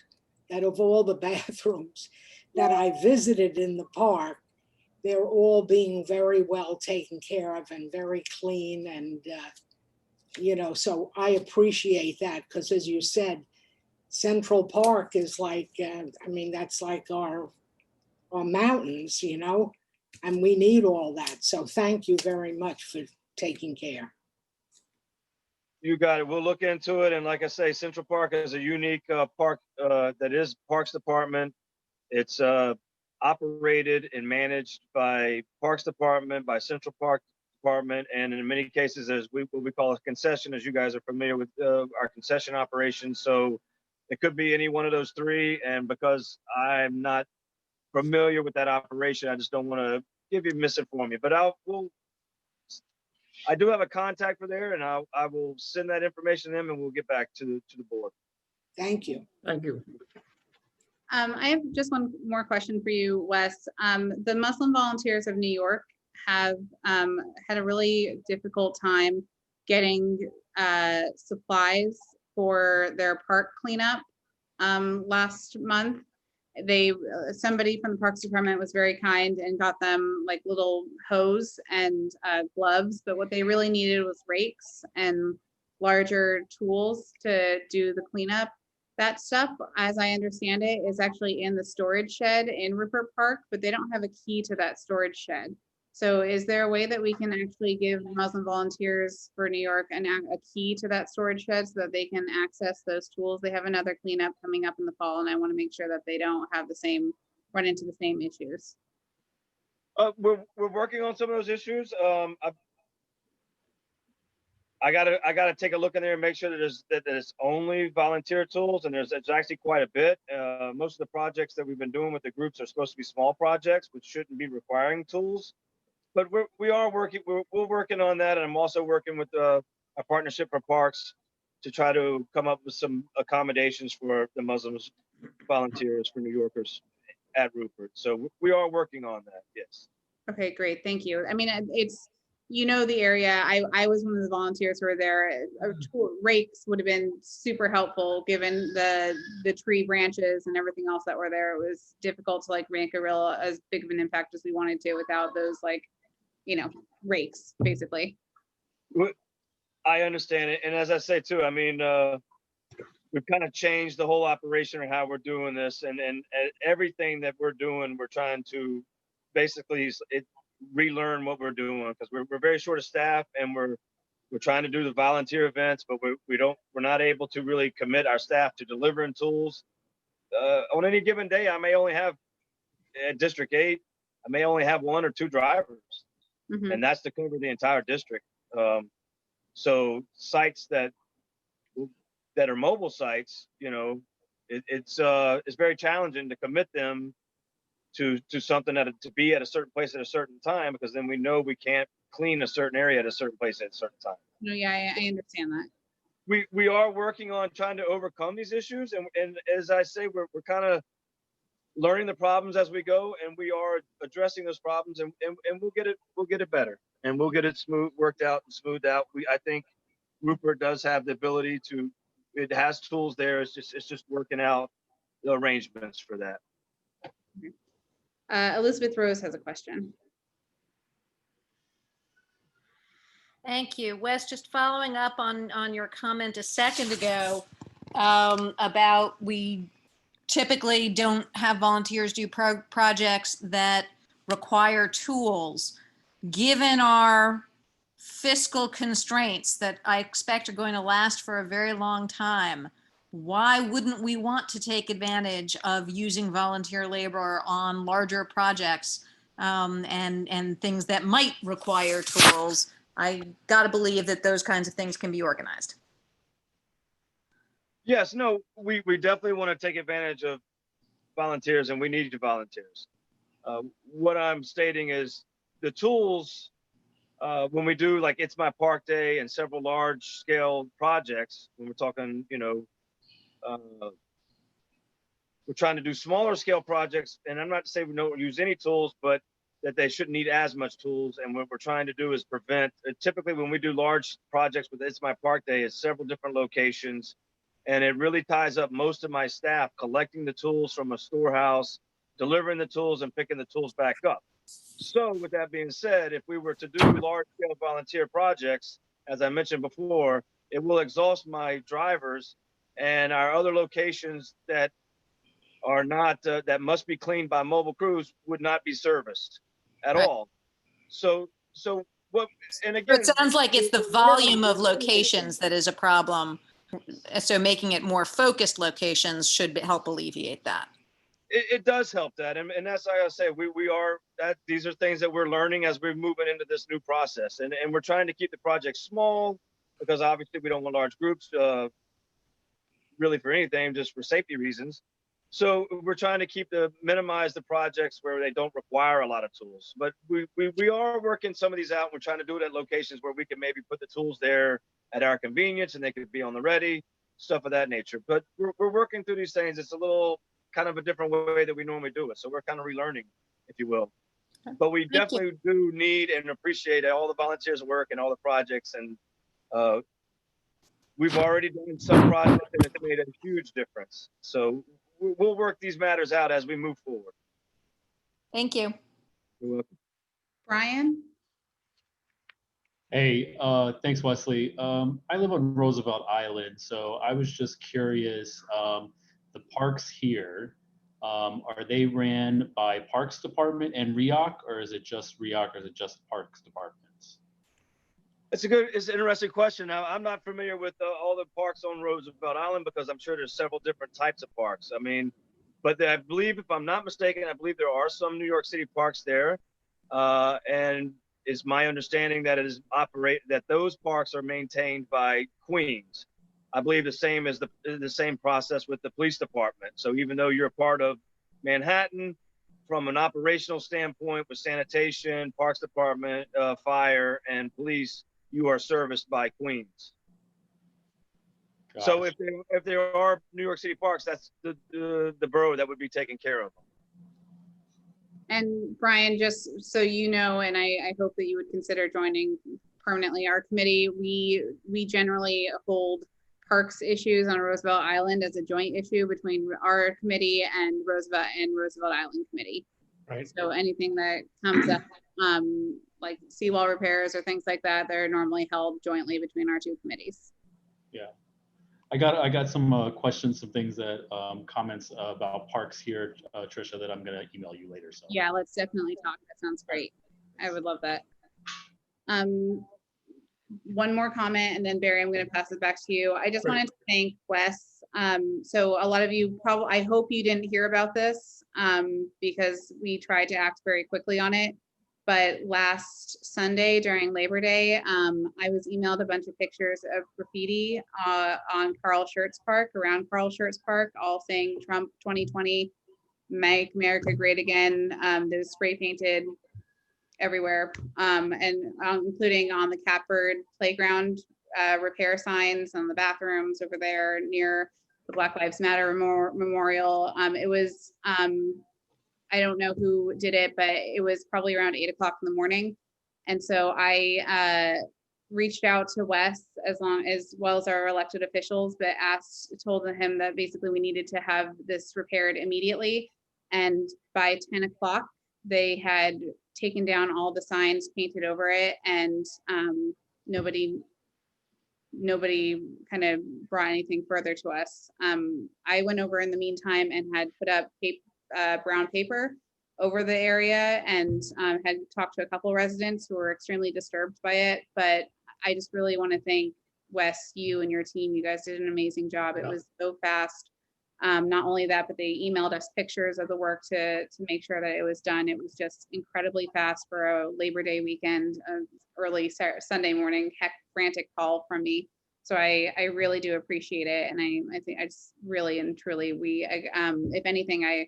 that of all the bathrooms that I visited in the park, they're all being very well taken care of and very clean. And, so I appreciate that because as you said, Central Park is like, that's like our mountains, and we need all that. So thank you very much for taking care. You got it. We'll look into it. And like I say, Central Park is a unique park that is Parks Department. It's operated and managed by Parks Department, by Central Park Department, and in many cases, there's what we call a concession, as you guys are familiar with our concession operations. So it could be any one of those three. And because I'm not familiar with that operation, I just don't want to misinform you. But I do have a contact for there, and I will send that information to them, and we'll get back to the board. Thank you. Thank you. I have just one more question for you, Wes. The Muslim Volunteers of New York have had a really difficult time getting supplies for their park cleanup last month. Somebody from the Parks Department was very kind and got them like little hose and gloves, but what they really needed was rakes and larger tools to do the cleanup. That stuff, as I understand it, is actually in the storage shed in Rupert Park, but they don't have a key to that storage shed. So is there a way that we can actually give Muslim Volunteers for New York a key to that storage shed so that they can access those tools? They have another cleanup coming up in the fall, and I want to make sure that they don't have run into the same issues. We're working on some of those issues. I gotta take a look in there and make sure that there's only volunteer tools, and there's actually quite a bit. Most of the projects that we've been doing with the groups are supposed to be small projects, which shouldn't be requiring tools. But we're working on that, and I'm also working with a partnership for parks to try to come up with some accommodations for the Muslim Volunteers for New Yorkers at Rupert. So we are working on that. Yes. Okay, great. Thank you. I mean, it's the area. I was one of the volunteers who were there. Rakes would have been super helpful given the tree branches and everything else that were there. It was difficult to make as big of an impact as we wanted to without those rakes, basically. I understand it. And as I say too, I mean, we've kind of changed the whole operation and how we're doing this, and everything that we're doing, we're trying to basically relearn what we're doing, because we're very short of staff, and we're trying to do the volunteer events, but we're not able to really commit our staff to delivering tools. On any given day, I may only have at District 8, I may only have 1 or 2 drivers. Mm-hmm. And that's to cover the entire district. So sites that are mobile sites, it's very challenging to commit them to something to be at a certain place at a certain time, because then we know we can't clean a certain area at a certain place at a certain time. No, yeah, I understand that. We are working on trying to overcome these issues, and as I say, we're kind of learning the problems as we go, and we are addressing those problems, and we'll get it better, and we'll get it worked out and smoothed out. I think Rupert does have the ability to. It has tools there. It's just working out the arrangements for that. Elizabeth Rose has a question. Thank you. Wes, just following up on your comment a second ago about we typically don't have volunteers do projects that require tools. Given our fiscal constraints that I expect are going to last for a very long time, why wouldn't we want to take advantage of using volunteer labor on larger projects and things that might require tools? I got to believe that those kinds of things can be organized. Yes, no, we definitely want to take advantage of volunteers, and we need volunteers. What I'm stating is the tools, when we do It's My Park Day and several large scale projects, when we're talking, we're trying to do smaller scale projects, and I'm not saying we don't use any tools, but that they shouldn't need as much tools. And what we're trying to do is prevent, typically when we do large projects with It's My Park Day, it's several different locations. And it really ties up most of my staff collecting the tools from a storehouse, delivering the tools and picking the tools back up. So with that being said, if we were to do large scale volunteer projects, as I mentioned before, it will exhaust my drivers, and our other locations that are not, that must be cleaned by mobile crews would not be serviced at all. So what, and again. It sounds like it's the volume of locations that is a problem. So making it more focused locations should help alleviate that. It does help that. And that's like I say, these are things that we're learning as we're moving into this new process. And we're trying to keep the project small because obviously we don't want large groups really for anything, just for safety reasons. So we're trying to minimize the projects where they don't require a lot of tools. But we are working some of these out. We're trying to do it at locations where we can maybe put the tools there at our convenience and they could be on the ready, stuff of that nature. But we're working through these things. It's a little kind of a different way that we normally do it. So we're kind of relearning, if you will. But we definitely do need and appreciate all the volunteers' work and all the projects. And we've already done some projects and it's made a huge difference. So we'll work these matters out as we move forward. Thank you. You're welcome. Brian? Hey, thanks, Wesley. I live on Roosevelt Island, so I was just curious, the parks here, are they ran by Parks Department and REOC, or is it just REOC, or is it just Parks Departments? It's an interesting question. Now, I'm not familiar with all the parks on Roosevelt Island because I'm sure there's several different types of parks. I mean, but I believe, if I'm not mistaken, I believe there are some New York City parks there. And it's my understanding that that those parks are maintained by Queens. I believe the same as the same process with the police department. So even though you're a part of Manhattan, from an operational standpoint with sanitation, Parks Department, fire, and police, you are serviced by Queens. Gosh. So if there are New York City parks, that's the borough that would be taken care of. And Brian, just so you know, and I hope that you would consider joining permanently our committee, we generally hold parks issues on Roosevelt Island as a joint issue between our committee and Roosevelt Island committee. Right. So anything that comes up, like seawall repairs or things like that, they're normally held jointly between our two committees. Yeah. I got some questions, some things that comments about parks here, Trisha, that I'm gonna email you later. So yeah, let's definitely talk. That sounds great. I would love that. One more comment, and then Barry, I'm going to pass it back to you. I just wanted to thank Wes. So a lot of you I hope you didn't hear about this because we tried to act very quickly on it. But last Sunday during Labor Day, I was emailed a bunch of pictures of graffiti on Carl Schurz Park, around Carl Schurz Park, all saying Trump 2020, make America great again. They was spray painted everywhere, and including on the Catbird playground repair signs on the bathrooms over there near the Black Lives Matter memorial. It was, I don't know who did it, but it was probably around 8 o'clock in the morning. And so I reached out to Wes as well as our elected officials, but told him that basically we needed to have this repaired immediately. And by 10 o'clock, they had taken down all the signs, painted over it, and nobody kind of brought anything further to us. I went over in the meantime and had put up brown paper over the area and had talked to a couple residents who were extremely disturbed by it. But I just really want to thank Wes, you and your team. You guys did an amazing job. It was so fast. Not only that, but they emailed us pictures of the work to make sure that it was done. It was just incredibly fast for a Labor Day weekend, early Sunday morning, frantic call from me. So I really do appreciate it. And I think I just really and truly, if anything,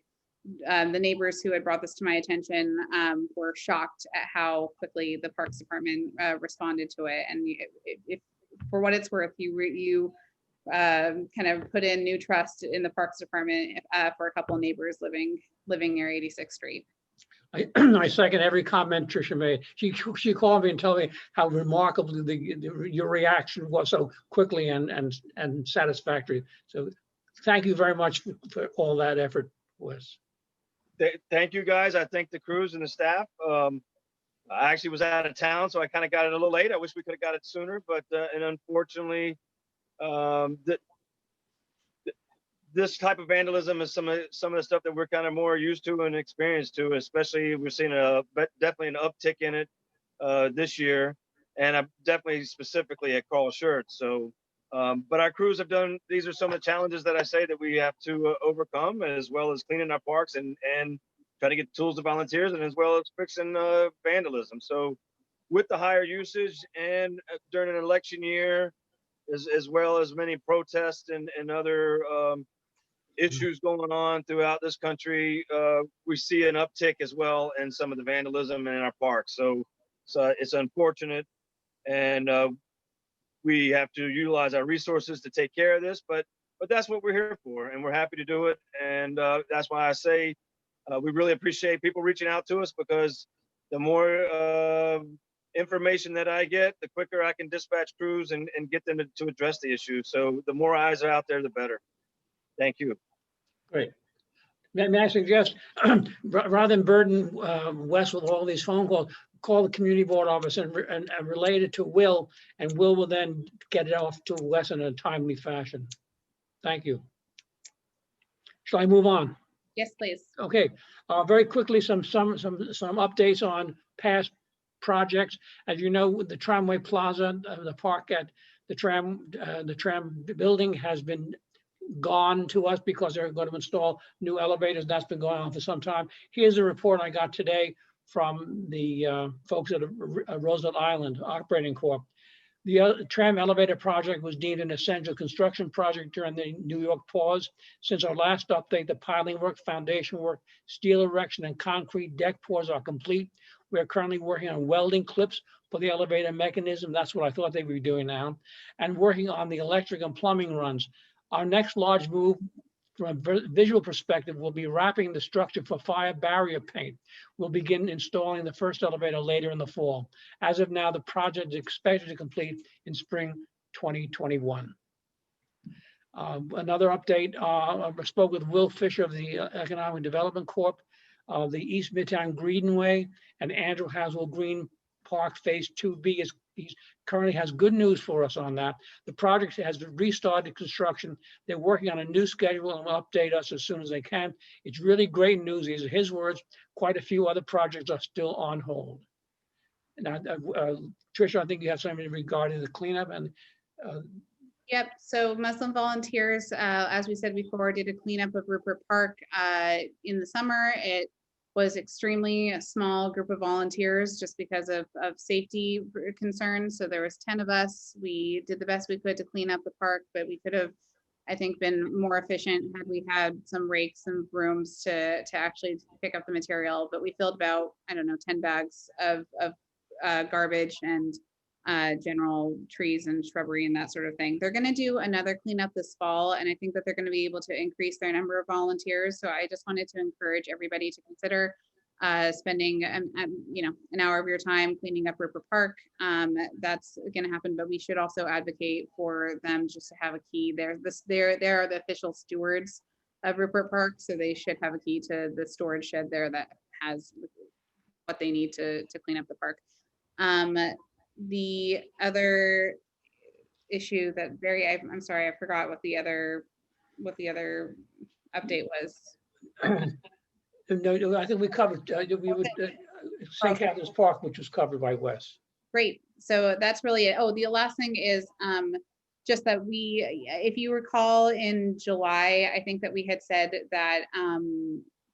the neighbors who had brought this to my attention were shocked at how quickly the Parks Department responded to it. And if for what it's worth, you kind of put in new trust in the Parks Department for a couple of neighbors living near 86th Street. I second every comment Tricia made. She called me and told me how remarkably your reaction was so quickly and satisfactory. So thank you very much for all that effort, Wes. Thank you, guys. I thank the crews and the staff. I actually was out of town, so I kind of got it a little late. I wish we could have got it sooner, but and unfortunately, this type of vandalism is some of the stuff that we're kind of more used to and experienced to. Especially, we're seeing definitely an uptick in it this year, and definitely specifically at Carl Shirt. So, but our crews have done. These are some of the challenges that I say that we have to overcome, as well as cleaning our parks and trying to get tools to volunteers, and as well as fixing vandalism. So with the higher usage and during an election year, as well as many protests and other issues going on throughout this country, we see an uptick as well in some of the vandalism in our parks. So it's unfortunate, and we have to utilize our resources to take care of this, but that's what we're here for, and we're happy to do it. And that's why I say we really appreciate people reaching out to us, because the more information that I get, the quicker I can dispatch crews and get them to address the issue. So the more eyes are out there, the better. Thank you. Great. May I suggest, rather than burden Wes with all these phone calls, call the community board office and relate it to Will, and Will will then get it off to Wes in a timely fashion. Thank you. Shall I move on? Yes, please. Okay. Very quickly, some updates on past projects. As you know, the Tramway Plaza, the park at the tram building has been gone to us because they're going to install new elevators. That's been going on for some time. Here's a report I got today from the folks at Roosevelt Island Operating Corp. The tram elevator project was deemed an essential construction project during the New York pause. Since our last update, the piling work, foundation work, steel erection, and concrete deck pours are complete. We are currently working on welding clips for the elevator mechanism. That's what I thought they were doing now. And working on the electric and plumbing runs. Our next large move from a visual perspective will be wrapping the structure for fire barrier paint. We'll begin installing the first elevator later in the fall. As of now, the project is expected to complete in spring 2021. Another update, I spoke with Will Fisher of the Economic Development Corp. The East Midtown Greenway and Andrew Haswell Green Park Phase 2B he currently has good news for us on that. The project has restarted construction. They're working on a new schedule and will update us as soon as they can. It's really great news. These are his words. Quite a few other projects are still on hold. Now, Tricia, I think you have something regarding the cleanup and. Yep. So Muslim volunteers, as we said before, did a cleanup of Rupert Park in the summer. It was extremely small group of volunteers just because of safety concerns. So there was 10 of us. We did the best we could to clean up the park, but we could have, I think, been more efficient had we had some rakes and brooms to actually pick up the material. But we filled about, I don't know, 10 bags of garbage and general trees and shrubbery and that sort of thing. They're going to do another cleanup this fall, and I think that they're going to be able to increase their number of volunteers. So I just wanted to encourage everybody to consider spending an hour of your time cleaning up Rupert Park. That's going to happen, but we should also advocate for them just to have a key. They're the official stewards of Rupert Park, so they should have a key to the storage shed there that has what they need to clean up the park. The other issue that I'm sorry, I forgot what the other update was. No, I think we covered St. Catherine's Park, which was covered by Wes. Great. So that's really it. Oh, the last thing is just that if you recall in July, I think that we had said that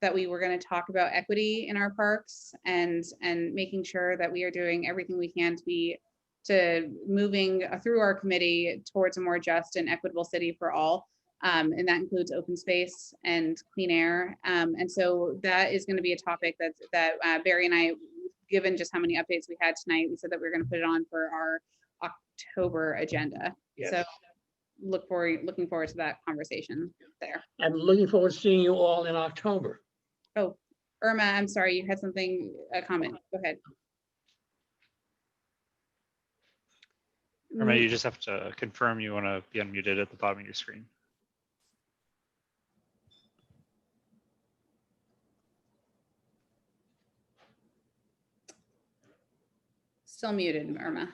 that we were going to talk about equity in our parks and making sure that we are doing everything we can to moving through our committee towards a more just and equitable city for all. And that includes open space and clean air. And so that is going to be a topic that Barry and I, given just how many updates we had tonight, we said that we were going to put it on for our October agenda. Yes. So looking forward to that conversation there. And looking forward to seeing you all in October. Oh, Irma, I'm sorry, you had something, a comment. Go ahead. Irma, you just have to confirm you want to be unmuted at the bottom of your screen. Still muted, Irma.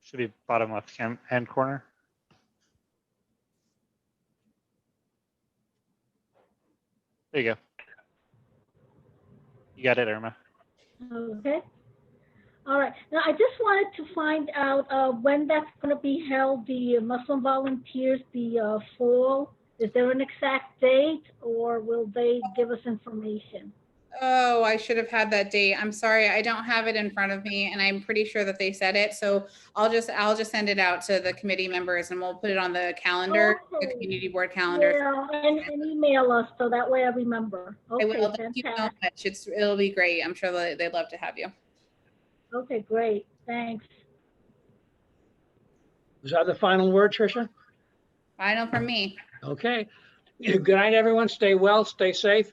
Should be bottom left hand corner. There you go. You got it, Irma. Okay. All right. Now, I just wanted to find out when that's going to be held, the Muslim Volunteers, the fall. Is there an exact date, or will they give us information? Oh, I should have had that date. I'm sorry, I don't have it in front of me, and I'm pretty sure that they said it. So I'll just send it out to the committee members, and we'll put it on the calendar, the community board calendar. Yeah, and email us so that way I remember. Okay, I will. Thank you so much. It'll be great. I'm sure they'd love to have you. Okay, great. Thanks. Was that the final word, Tricia? Final from me. Okay. Good night, everyone. Stay well, stay safe,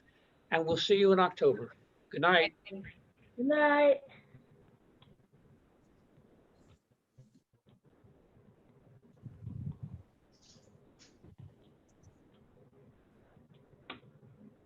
and we'll see you in October. Good night. Good night.